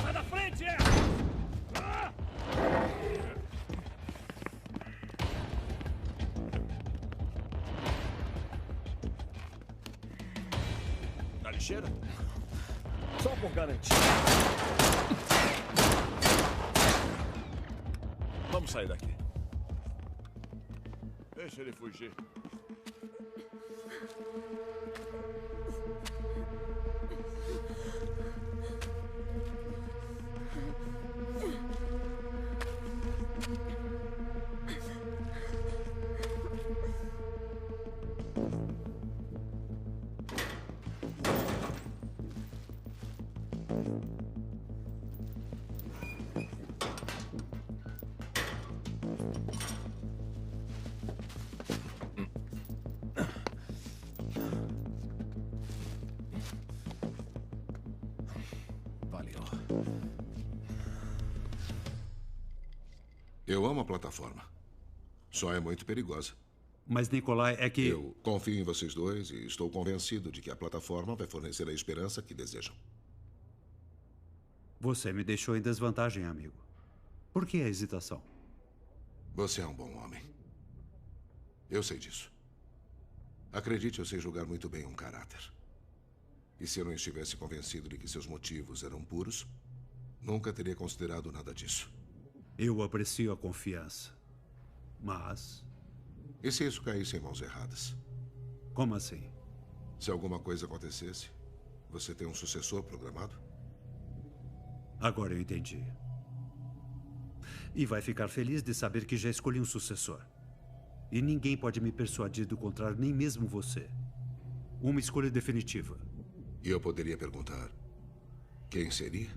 Sai da frente! lixeira? Só por garantia. Vamos sair daqui. Deixa ele fugir. Eu amo a plataforma. Só é muito perigosa. Mas, Nikolai, é que... Eu confio em vocês dois e estou convencido de que a plataforma vai fornecer a esperança que desejam. Você me deixou em desvantagem, amigo. Por que a hesitação? Você é um bom homem. Eu sei disso. Acredite, eu sei julgar muito bem um caráter. E se eu não estivesse convencido de que seus motivos eram puros, nunca teria considerado nada disso. Eu aprecio a confiança. Mas... E se isso caísse em mãos erradas? Como assim? Se alguma coisa acontecesse, você tem um sucessor programado? Agora eu entendi. E vai ficar feliz de saber que já escolhi um sucessor. E ninguém pode me persuadir do contrário, nem mesmo você. Uma escolha definitiva. E eu poderia perguntar, quem seria?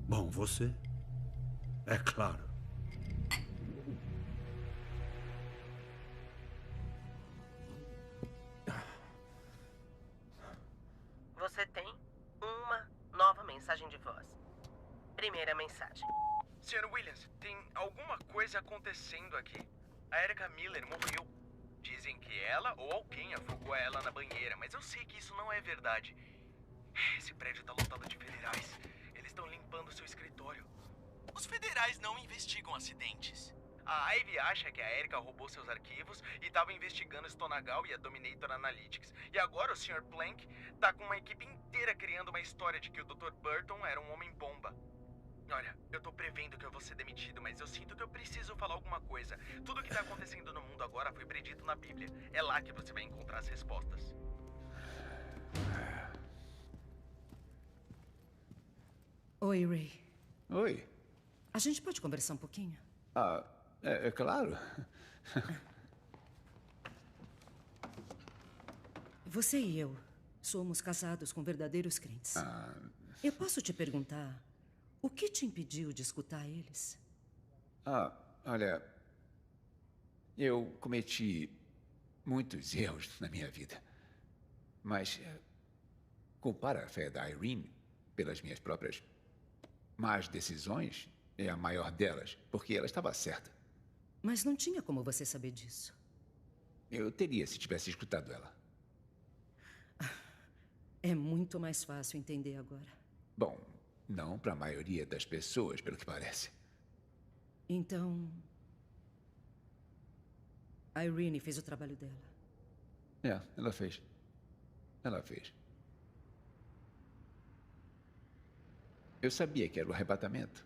Bom, você. É claro. Você tem uma nova mensagem de voz. Primeira mensagem. Sr. Williams, tem alguma coisa acontecendo aqui. A Erica Miller morreu. Dizem que ela ou alguém afogou ela na banheira, mas eu sei que isso não é verdade. Esse prédio tá lotado de federais. Eles estão limpando seu escritório. Os federais não investigam acidentes. A Ivy acha que a Erica roubou seus arquivos e estava investigando Stonagal e a Dominator Analytics. E agora o Sr. Plank tá com uma equipe inteira criando uma história de que o Dr. Burton era um homem-bomba. Olha, eu tô prevendo que eu vou ser demitido, mas eu sinto que eu preciso falar alguma coisa. Tudo que tá acontecendo no mundo agora foi predito na Bíblia. É lá que você vai encontrar as respostas. Oi, Ray. Oi. A gente pode conversar um pouquinho? Ah, é claro. Você e eu somos casados com verdadeiros crentes. Eu posso te perguntar, o que te impediu de escutar eles? Olha, eu cometi muitos erros na minha vida. Mas culpar a fé da Irene pelas minhas próprias más decisões é a maior delas, porque ela estava certa. Mas não tinha como você saber disso. Eu teria se tivesse escutado ela. É muito mais fácil entender agora. Bom, não para a maioria das pessoas, pelo que parece. Então, a Irene fez o trabalho dela. Ela fez. Ela fez. Eu sabia que era o arrebatamento.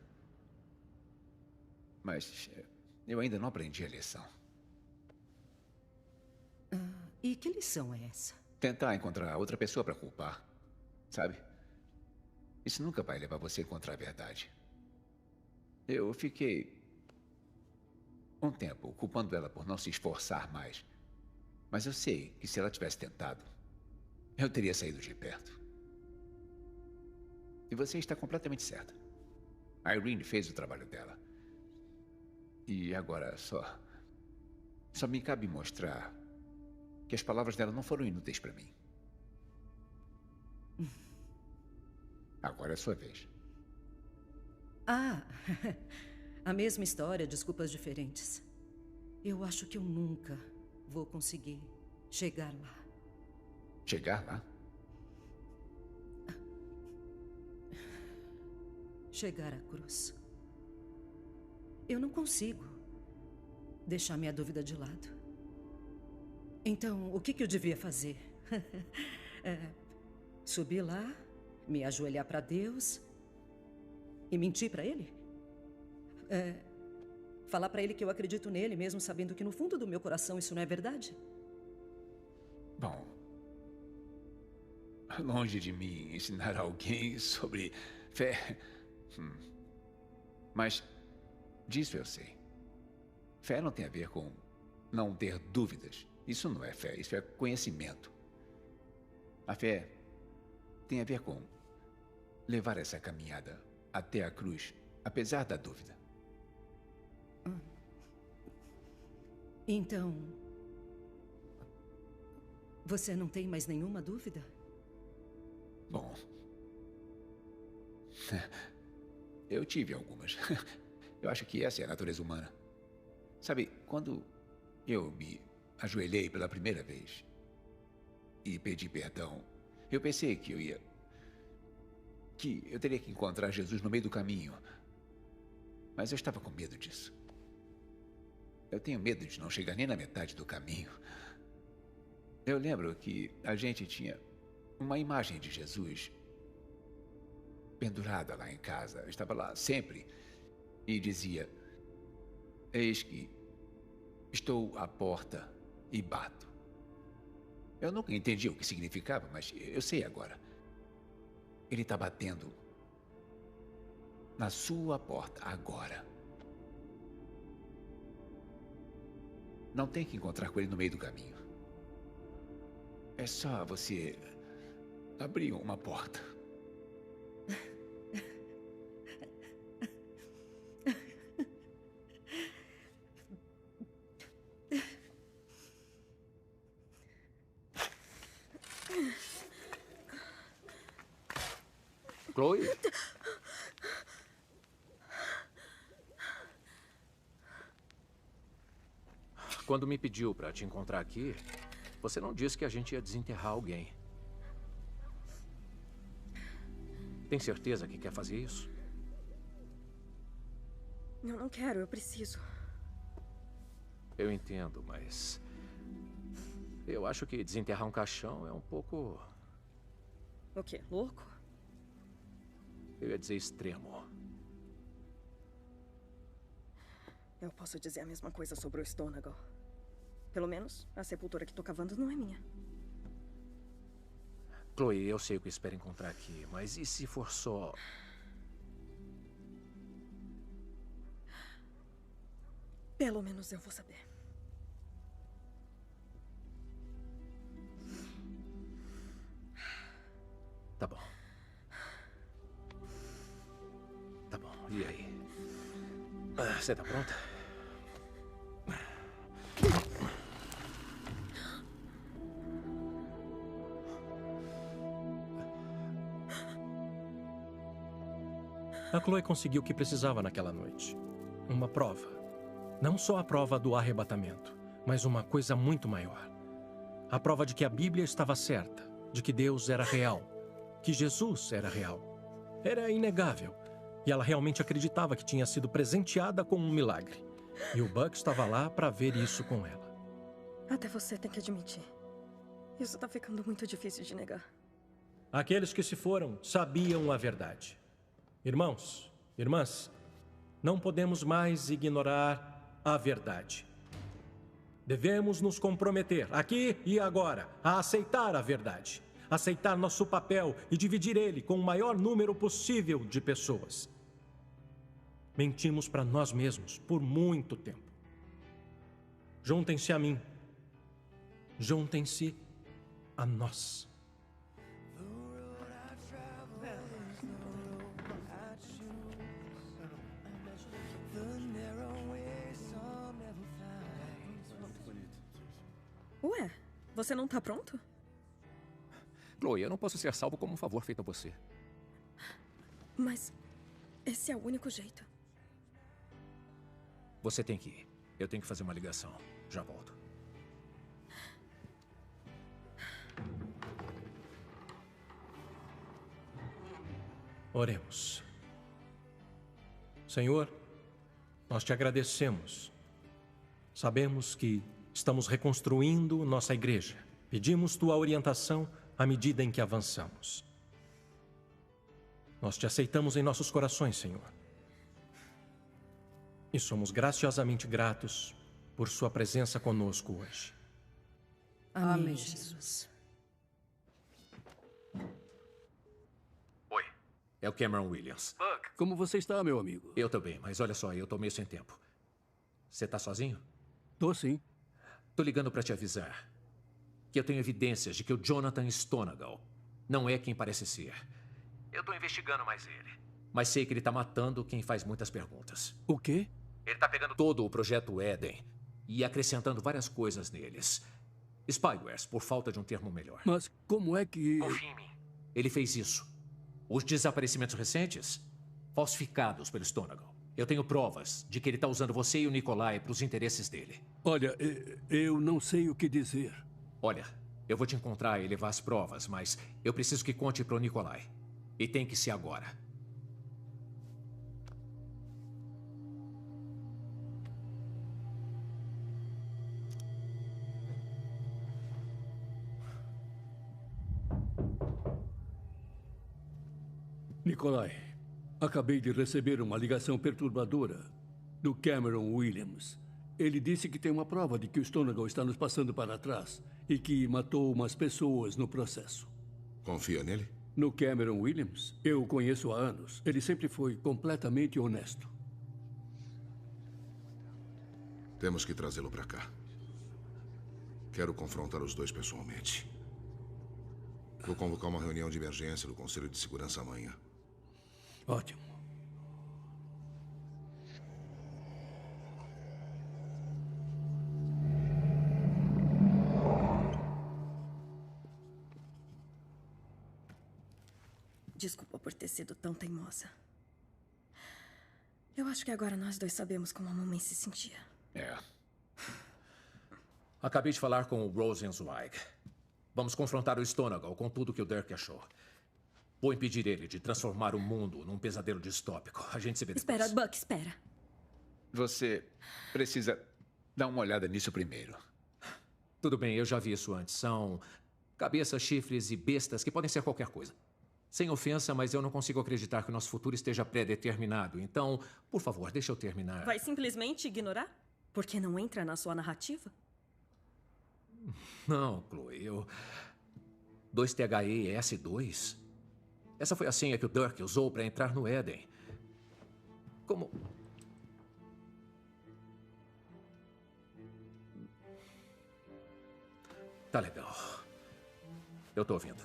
Mas eu ainda não aprendi a lição. E que lição é essa? Tentar encontrar outra pessoa para culpar, sabe? Isso nunca vai levar você a encontrar a verdade. Eu fiquei um tempo culpando ela por não se esforçar mais. Mas eu sei que se ela tivesse tentado, eu teria saído de perto. E você está completamente certa. A Irene fez o trabalho dela. E agora só me cabe mostrar que as palavras dela não foram inúteis para mim. Agora é a sua vez. A mesma história, desculpas diferentes. Eu acho que eu nunca vou conseguir chegar lá. Chegar lá? Chegar à cruz. Eu não consigo deixar minha dúvida de lado. Então, o que eu devia fazer? Subir lá, me ajoelhar para Deus e mentir para ele? Falar para ele que eu acredito nele, mesmo sabendo que no fundo do meu coração isso não é verdade? Bom, longe de mim ensinar alguém sobre fé. Mas disso eu sei. Fé não tem a ver com não ter dúvidas. Isso não é fé, isso é conhecimento. A fé tem a ver com levar essa caminhada até a cruz, apesar da dúvida. Então, você não tem mais nenhuma dúvida? Bom, eu tive algumas. Eu acho que essa é a natureza humana. Sabe, quando eu me ajoelhei pela primeira vez e pedi perdão, eu pensei que eu teria que encontrar Jesus no meio do caminho. Mas eu estava com medo disso. Eu tenho medo de não chegar nem na metade do caminho. Eu lembro que a gente tinha uma imagem de Jesus pendurada lá em casa. Eu estava lá sempre e dizia: eis que estou à porta e bato. Eu nunca entendi o que significava, mas eu sei agora. Ele está batendo na sua porta agora. Não tem que encontrar com ele no meio do caminho. É só você abrir uma porta. Chloe? Quando me pediu para te encontrar aqui, você não disse que a gente ia desenterrar alguém. Tem certeza que quer fazer isso? Eu não quero, eu preciso. Eu entendo, mas eu acho que desenterrar um caixão é um pouco... O quê? Louco? Eu ia dizer extremo. Eu posso dizer a mesma coisa sobre o Stonegal. Pelo menos, a sepultura que tô cavando não é minha. Chloe, eu sei o que espero encontrar aqui, mas e se for só... Pelo menos eu vou saber. Tá bom. Tá bom, e aí? Você tá pronta? A Chloe conseguiu o que precisava naquela noite. Uma prova. Não só a prova do arrebatamento, mas uma coisa muito maior. A prova de que a Bíblia estava certa, de que Deus era real, que Jesus era real. Era inegável. E ela realmente acreditava que tinha sido presenteada com um milagre. E o Buck estava lá para ver isso com ela. Até você tem que admitir. Isso tá ficando muito difícil de negar. Aqueles que se foram sabiam a verdade. Irmãos, irmãs, não podemos mais ignorar a verdade. Devemos nos comprometer, aqui e agora, a aceitar a verdade. Aceitar nosso papel e dividir ele com o maior número possível de pessoas. Mentimos para nós mesmos por muito tempo. Juntem-se a mim. Juntem-se a nós. Ué, você não tá pronto? Chloe, eu não posso ser salvo como um favor feito a você. Mas esse é o único jeito. Você tem que ir. Eu tenho que fazer uma ligação. Já volto. Oremos. Senhor, nós te agradecemos. Sabemos que estamos reconstruindo nossa igreja. Pedimos tua orientação à medida em que avançamos. Nós te aceitamos em nossos corações, Senhor. E somos graciosamente gratos por sua presença conosco hoje. Amém, Jesus. Oi. É o Cameron Williams. Buck, como você está, meu amigo? Eu tô bem, mas olha só, eu tô meio sem tempo. Você tá sozinho? Tô sim. Tô ligando pra te avisar que eu tenho evidências de que o Jonathan Stonegal não é quem parece ser. Eu tô investigando mais ele. Mas sei que ele tá matando quem faz muitas perguntas. O quê? Ele tá pegando todo o projeto Eden e acrescentando várias coisas neles. Spywares, por falta de um termo melhor. Mas como é que... Confia em mim. Ele fez isso. Os desaparecimentos recentes, falsificados pelo Stonegal. Eu tenho provas de que ele tá usando você e o Nikolai para os interesses dele. Olha, eu não sei o que dizer. Olha, eu vou te encontrar e levar as provas, mas eu preciso que conte pro Nikolai. E tem que ser agora. Nikolai, acabei de receber uma ligação perturbadora do Cameron Williams. Ele disse que tem uma prova de que o Stonegal está nos passando para trás e que matou umas pessoas no processo. Confia nele? No Cameron Williams? Eu o conheço há anos. Ele sempre foi completamente honesto. Temos que trazê-lo para cá. Quero confrontar os dois pessoalmente. Vou convocar uma reunião de emergência do Conselho de Segurança amanhã. Ótimo. Desculpa por ter sido tão teimosa. Eu acho que agora nós dois sabemos como a mamãe se sentia. É. Acabei de falar com o Rosenzweig. Vamos confrontar o Stonegal com tudo que o Dirk achou. Vou impedir ele de transformar o mundo num pesadelo distópico. A gente se vê depois. Espera, Buck, espera. Você precisa dar uma olhada nisso primeiro. Tudo bem, eu já vi isso antes. São cabeças, chifres e bestas que podem ser qualquer coisa. Sem ofensa, mas eu não consigo acreditar que o nosso futuro esteja pré-determinado. Então, por favor, deixa eu terminar. Vai simplesmente ignorar? Porque não entra na sua narrativa? Não, Chloe, 2THES2? Essa foi a senha que o Dirk usou para entrar no Eden. Como... Tá legal. Eu tô ouvindo.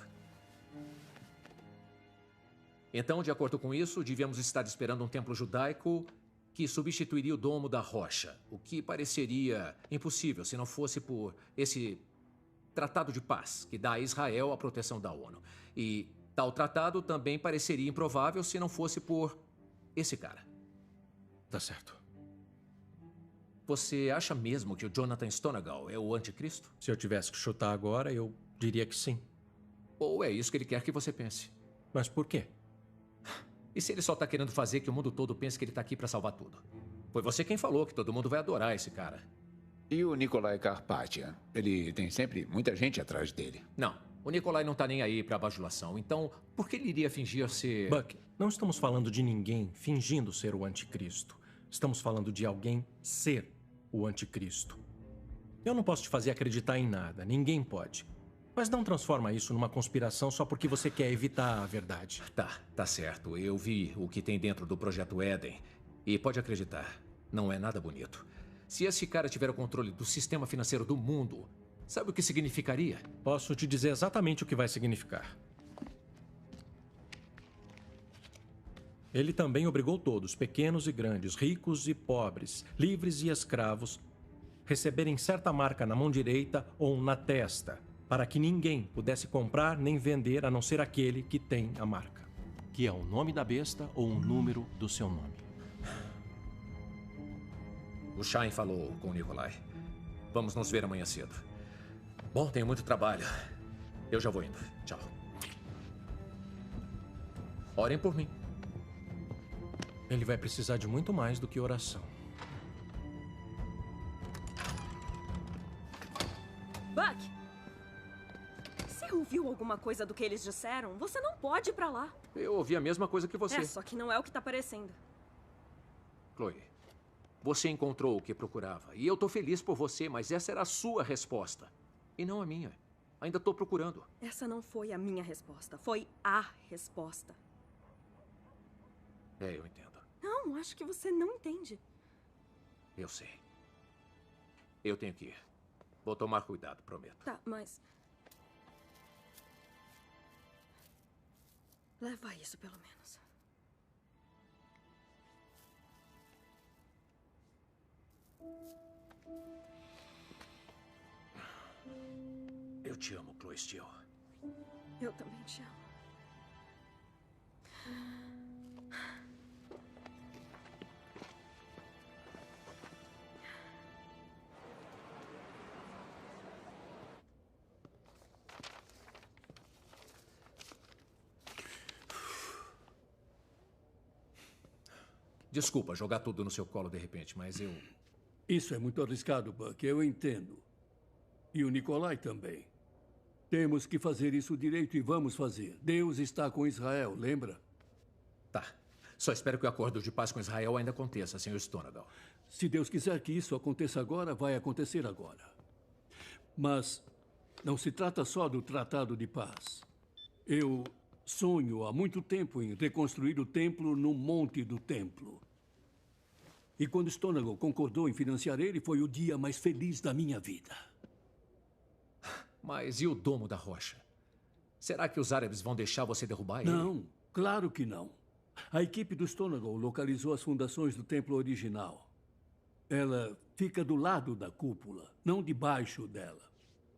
Então, de acordo com isso, devíamos estar esperando um templo judaico que substituiria o Domo da Rocha, o que pareceria impossível se não fosse por esse tratado de paz que dá a Israel a proteção da ONU. E tal tratado também pareceria improvável se não fosse por esse cara. Tá certo. Você acha mesmo que o Jonathan Stonegal é o anticristo? Se eu tivesse que chutar agora, eu diria que sim. Ou é isso que ele quer que você pense? Mas por quê? E se ele só tá querendo fazer que o mundo todo pense que ele tá aqui pra salvar tudo? Foi você quem falou que todo mundo vai adorar esse cara. E o Nikolai Karpatia? Ele tem sempre muita gente atrás dele. Não, o Nikolai não tá nem aí pra bajulação. Então, por que ele iria fingir ser... Buck, não estamos falando de ninguém fingindo ser o anticristo. Estamos falando de alguém ser o anticristo. Eu não posso te fazer acreditar em nada. Ninguém pode. Mas não transforma isso numa conspiração só porque você quer evitar a verdade. Tá certo. Eu vi o que tem dentro do Projeto Eden. E pode acreditar, não é nada bonito. Se esse cara tiver o controle do sistema financeiro do mundo, sabe o que significaria? Posso te dizer exatamente o que vai significar. Ele também obrigou todos, pequenos e grandes, ricos e pobres, livres e escravos, receberem certa marca na mão direita ou na testa, para que ninguém pudesse comprar nem vender a não ser aquele que tem a marca, que é o nome da besta ou o número do seu nome. O Shine falou com o Nikolai. Vamos nos ver amanhã cedo. Bom, tenho muito trabalho. Eu já vou indo. Tchau. Orem por mim. Ele vai precisar de muito mais do que oração. Buck! Se Você ouviu alguma coisa do que eles disseram? Você não pode ir pra lá. Eu ouvi a mesma coisa que você. Só que não é o que tá parecendo. Chloe, você encontrou o que procurava. E eu tô feliz por você, mas essa era a sua resposta. E não a minha. Ainda tô procurando. Essa não foi a minha resposta. Foi a resposta. Eu entendo. Não, acho que você não entende. Eu sei. Eu tenho que ir. Vou tomar cuidado, prometo. Tá, mas... leva isso, pelo menos. Eu te amo, Chloe Steele. Eu também te amo. Desculpa jogar tudo no seu colo de repente, mas eu... Isso é muito arriscado, Buck. Eu entendo. E o Nikolai também. Temos que fazer isso direito e vamos fazer. Deus está com Israel, lembra? Tá. Só espero que o acordo de paz com Israel ainda aconteça, Sr. Stonegal. Se Deus quiser que isso aconteça agora, vai acontecer agora. Mas não se trata só do Tratado de Paz. Eu sonho há muito tempo em reconstruir o templo no Monte do Templo. E quando Stonegal concordou em financiar ele, foi o dia mais feliz da minha vida. Mas e o Domo da Rocha? Será que os árabes vão deixar você derrubar ele? Não, claro que não. A equipe do Stonegal localizou as fundações do templo original. Ela fica do lado da cúpula, não debaixo dela.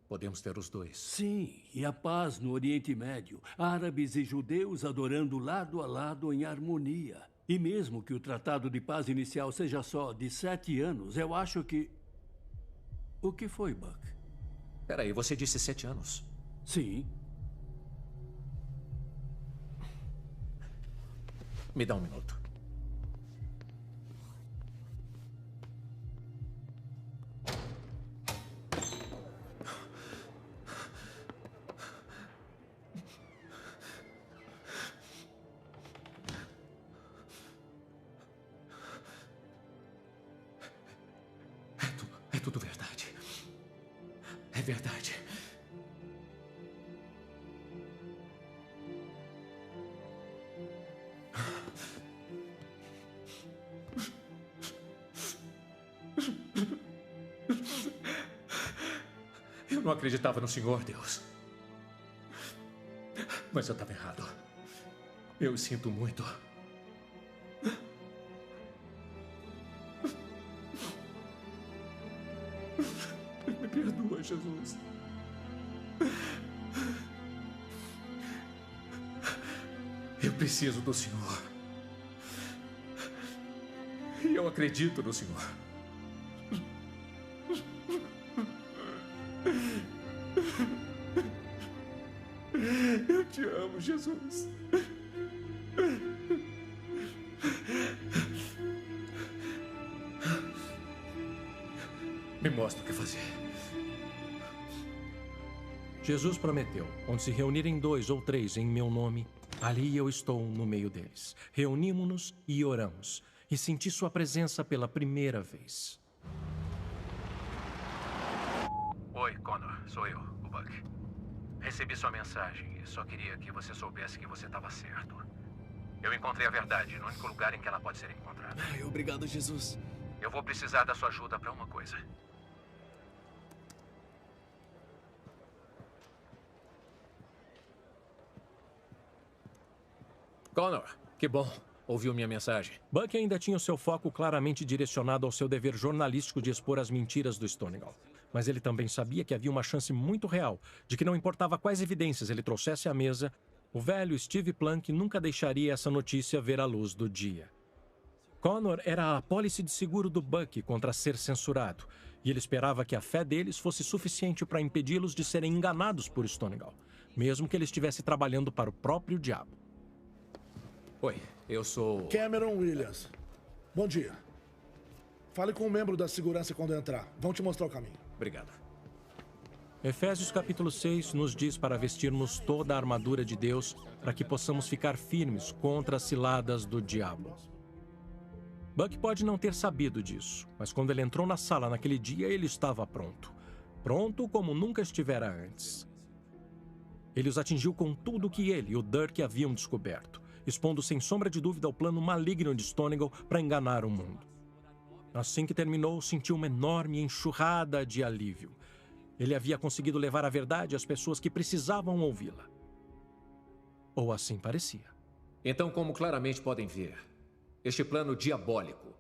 Podemos ter os dois. Sim, e a paz no Oriente Médio. Árabes e judeus adorando lado a lado em harmonia. E mesmo que o Tratado de Paz inicial seja só de 7 anos, eu acho que... O que foi, Buck? Peraí, você disse 7 anos? Sim. Me dá um minuto. É tudo verdade. É verdade. Eu não acreditava no Senhor, Deus. Mas eu estava errado. Eu sinto muito. Me perdoa, Jesus. Eu preciso do Senhor. E eu acredito no Senhor. Eu te amo, Jesus. Me mostra o que fazer. Jesus prometeu: onde se reunirem 2 ou 3 em meu nome, ali eu estou no meio deles. Reunimos-nos e oramos. E senti sua presença pela primeira vez. Oi, Connor. Sou eu, o Buck. Recebi sua mensagem e só queria que você soubesse que você estava certo. Eu encontrei a verdade no único lugar em que ela pode ser encontrada. Ai, obrigado, Jesus. Eu vou precisar da sua ajuda para uma coisa. Connor, que bom. Ouviu minha mensagem. Buck ainda tinha o seu foco claramente direcionado ao seu dever jornalístico de expor as mentiras do Stonegal. Mas ele também sabia que havia uma chance muito real de que não importava quais evidências ele trouxesse à mesa, o velho Steve Plank nunca deixaria essa notícia ver a luz do dia. Connor era a apólice de seguro do Buck contra ser censurado, e ele esperava que a fé deles fosse suficiente para impedi-los de serem enganados por Stonegal, mesmo que ele estivesse trabalhando para o próprio diabo. Oi, eu sou... Cameron Williams. Bom dia. Fale com um membro da segurança quando entrar. Vão te mostrar o caminho. Obrigado. Efésios capítulo 6 nos diz para vestirmos toda a armadura de Deus para que possamos ficar firmes contra as ciladas do diabo. Buck pode não ter sabido disso, mas quando ele entrou na sala naquele dia, ele estava pronto. Pronto como nunca estivera antes. Ele os atingiu com tudo o que ele e o Dirk haviam descoberto, expondo sem sombra de dúvida o plano maligno de Stonegal para enganar o mundo. Assim que terminou, sentiu uma enorme enxurrada de alívio. Ele havia conseguido levar a verdade às pessoas que precisavam ouvi-la. Ou assim parecia. Então, como claramente podem ver, este plano diabólico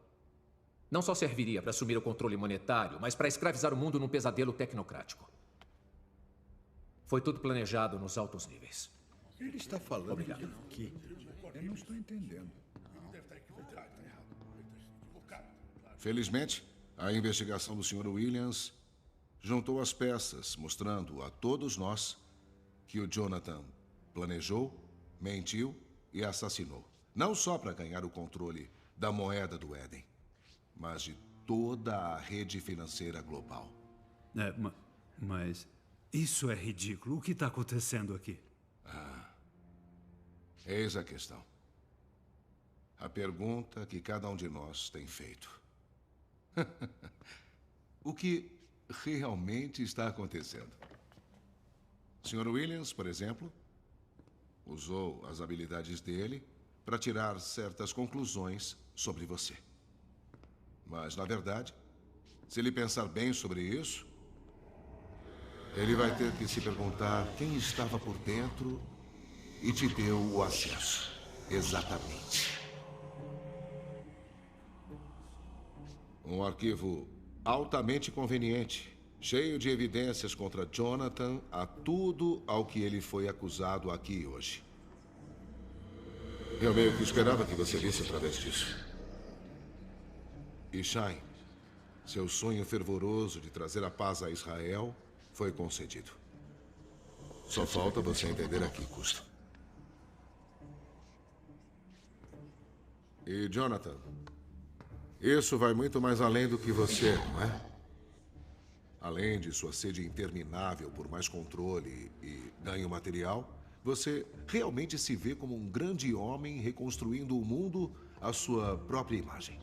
não só serviria para assumir o controle monetário, mas para escravizar o mundo num pesadelo tecnocrático. Foi tudo planejado nos altos níveis. Ele está falando Obrigado. que eu não estou entendendo. Felizmente, a investigação do Sr. Williams juntou as peças, mostrando a todos nós que o Jonathan planejou, mentiu e assassinou. Não só para ganhar o controle da moeda do Éden, mas de toda a rede financeira global. Mas isso é ridículo. O que está acontecendo aqui? Eis a questão. A pergunta que cada um de nós tem feito. O que realmente está acontecendo? Sr. Williams, por exemplo, usou as habilidades dele para tirar certas conclusões sobre você. Mas, na verdade, se ele pensar bem sobre isso, ele vai ter que se perguntar quem estava por dentro e te deu o acesso. Exatamente. Um arquivo altamente conveniente, cheio de evidências contra Jonathan, a tudo ao que ele foi acusado aqui hoje. Eu meio que esperava que você visse através disso. E Shine, seu sonho fervoroso de trazer a paz a Israel foi concedido. Só falta você entender a que custo. E Jonathan, isso vai muito mais além do que você, não é? Além de sua sede interminável por mais controle e ganho material, você realmente se vê como um grande homem reconstruindo o mundo à sua própria imagem.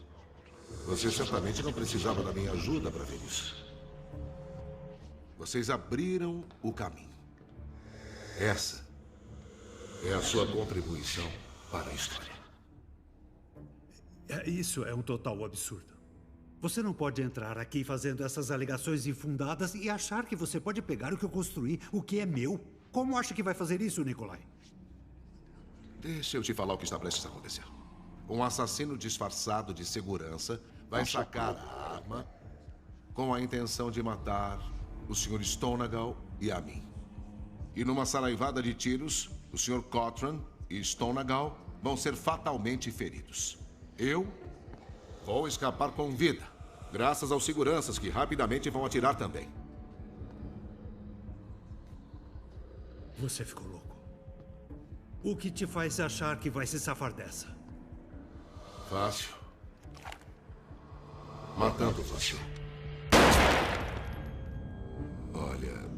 Você certamente não precisava da minha ajuda para ver isso. Vocês abriram o caminho. Essa é a sua contribuição para a história. Isso é um total absurdo. Você não pode entrar aqui fazendo essas alegações infundadas e achar que você pode pegar o que eu construí, o que é meu. Como acha que vai fazer isso, Nikolai? Deixa eu te falar o que está prestes a acontecer. Um assassino disfarçado de segurança vai sacar a arma com a intenção de matar o Sr. Stonegal e a mim. E numa saraivada de tiros, o Sr. Cochran e Stonegal vão ser fatalmente feridos. Eu vou escapar com vida, graças aos seguranças que rapidamente vão atirar também. Você ficou louco. O que te faz achar que vai se safar dessa? Fácil. Matando você. Olha,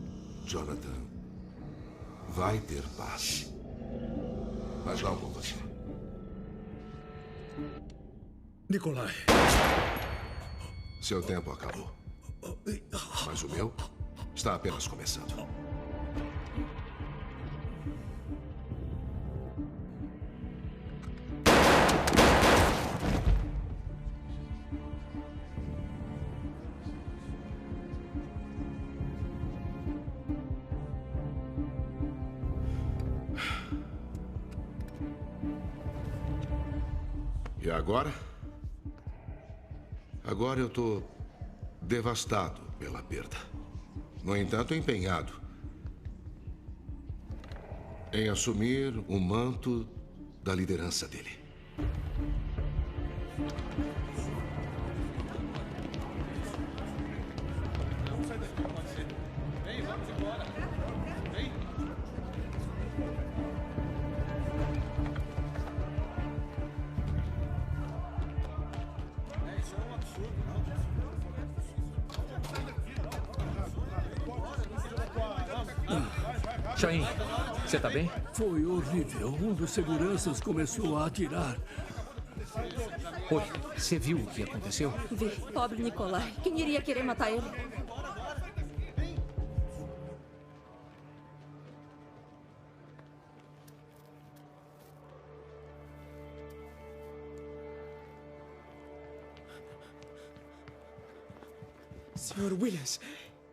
Jonathan, vai ter paz. Mas não com você. Nikolai. Seu tempo acabou. Mas o meu está apenas começando. E agora? Agora eu tô devastado pela perda. No entanto, empenhado em assumir o manto da liderança dele. Vem, vamos embora. Vem. Isso é um absurdo, não. Shahin, você tá bem? Foi horrível. Um dos seguranças começou a atirar. Oi, você viu o que aconteceu? Vi. Pobre Nikolai. Quem iria querer matar ele? Sr. Williams,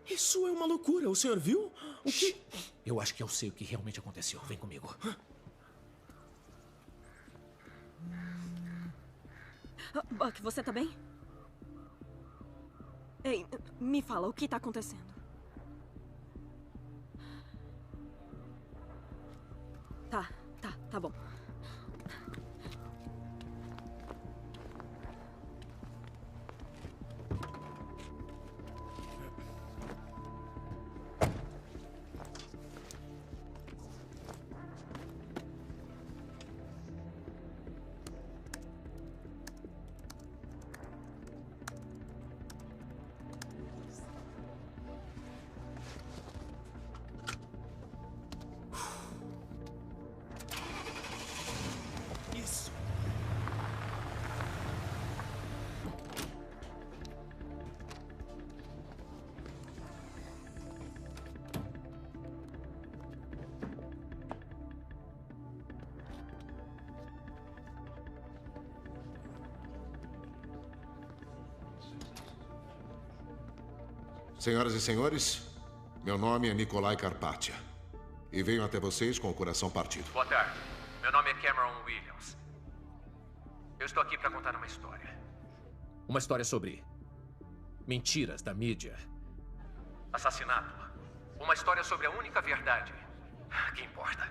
isso é uma loucura. O senhor viu? O que... Eu acho que eu sei o que realmente aconteceu. Vem comigo. Buck, você tá bem? Ei, me fala, o que tá acontecendo? Tá bom. Senhoras e senhores, meu nome é Nikolai Karpatia. E venho até vocês com o coração partido. Boa tarde. Meu nome é Cameron Williams. Eu estou aqui para contar uma história. Uma história sobre mentiras da mídia. Assassinato. Uma história sobre a única verdade que importa.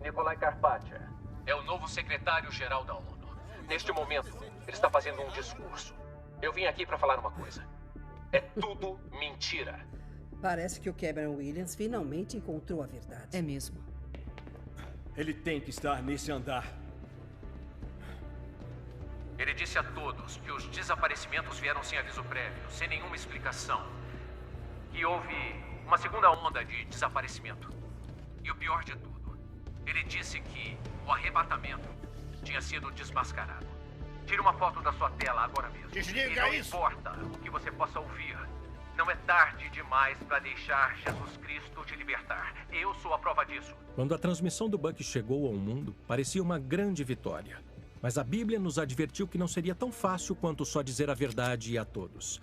Nikolai Karpatia é o novo secretário-geral da ONU. Neste momento, ele está fazendo um discurso. Eu vim aqui para falar uma coisa. É tudo mentira. Parece que o Cameron Williams finalmente encontrou a verdade. É mesmo. Ele tem que estar nesse andar. Ele disse a todos que os desaparecimentos vieram sem aviso prévio, sem nenhuma explicação. Que houve uma segunda onda de desaparecimento. E o pior de tudo, ele disse que o arrebatamento tinha sido desmascarado. Tire uma foto da sua tela agora mesmo. Desliga isso! Não importa o que você possa ouvir. Não é tarde demais para deixar Jesus Cristo te libertar. Eu sou a prova disso. Quando a transmissão do Buck chegou ao mundo, parecia uma grande vitória. Mas a Bíblia nos advertiu que não seria tão fácil quanto só dizer a verdade a todos.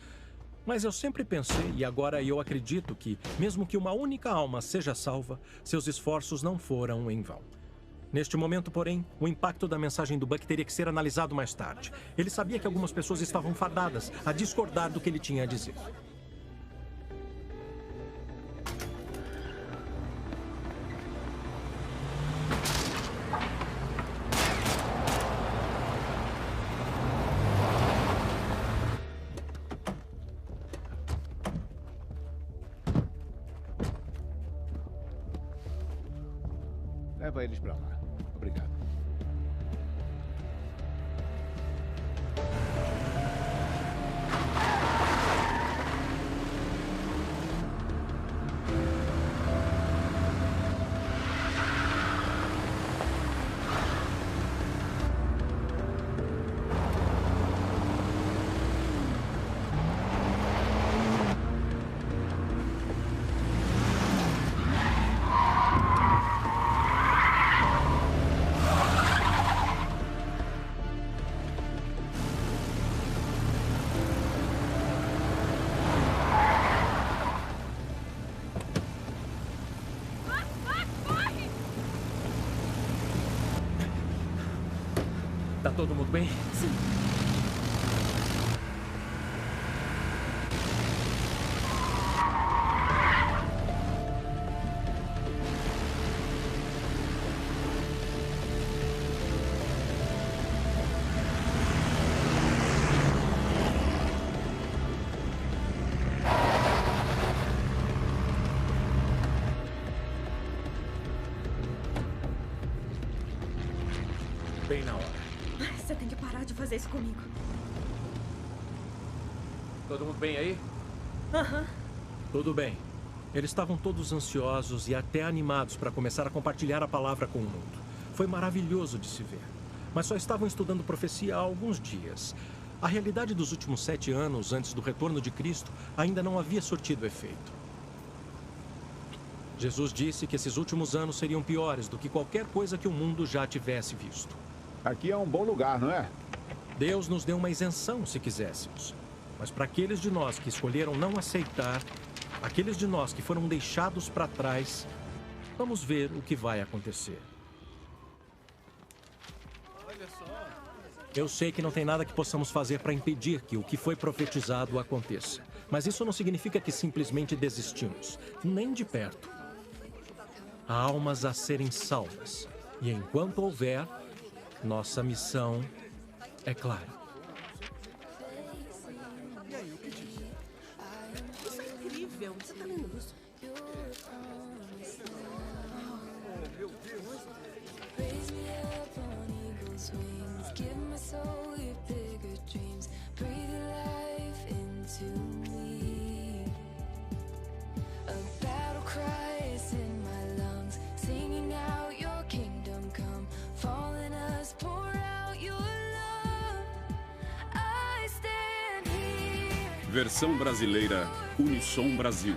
Mas eu sempre pensei, e agora eu acredito que, mesmo que uma única alma seja salva, seus esforços não foram em vão. Neste momento, porém, o impacto da mensagem do Buck teria que ser analisado mais tarde. Ele sabia que algumas pessoas estavam fadadas a discordar do que ele tinha a dizer. Leva eles pra lá. Obrigado. Tá todo mundo bem? Sim. Bem na hora. Você tem que parar de fazer isso comigo. Todo mundo bem aí? Aham. Tudo bem. Eles estavam todos ansiosos e até animados para começar a compartilhar a palavra com o mundo. Foi maravilhoso de se ver. Mas só estavam estudando profecia há alguns dias. A realidade dos últimos 7 anos, antes do retorno de Cristo, ainda não havia surtido efeito. Jesus disse que esses últimos anos seriam piores do que qualquer coisa que o mundo já tivesse visto. Aqui é um bom lugar, não é? Deus nos deu uma isenção, se quiséssemos. Mas para aqueles de nós que escolheram não aceitar, aqueles de nós que foram deixados para trás, vamos ver o que vai acontecer. Eu sei que não tem nada que possamos fazer para impedir que o que foi profetizado aconteça. Mas isso não significa que simplesmente desistimos. Nem de perto. Há almas a serem salvas. E enquanto houver, nossa missão é clara. E aí, o que diz? Isso é incrível. Você tá lendo isso? Oh, meu Deus. Give my soul your bigger dreams. Breathe life into me. A battle cries in my lungs, singing out your kingdom come. Fall in us, pour out your love. I stand here. Versão brasileira Unissom Brasil.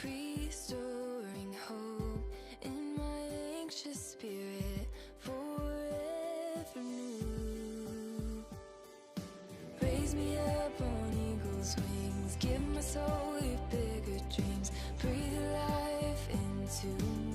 Restoring hope in my anxious spirit, forever new. Raise me up on eagle's wings, give my soul your bigger dreams, breathe life into me.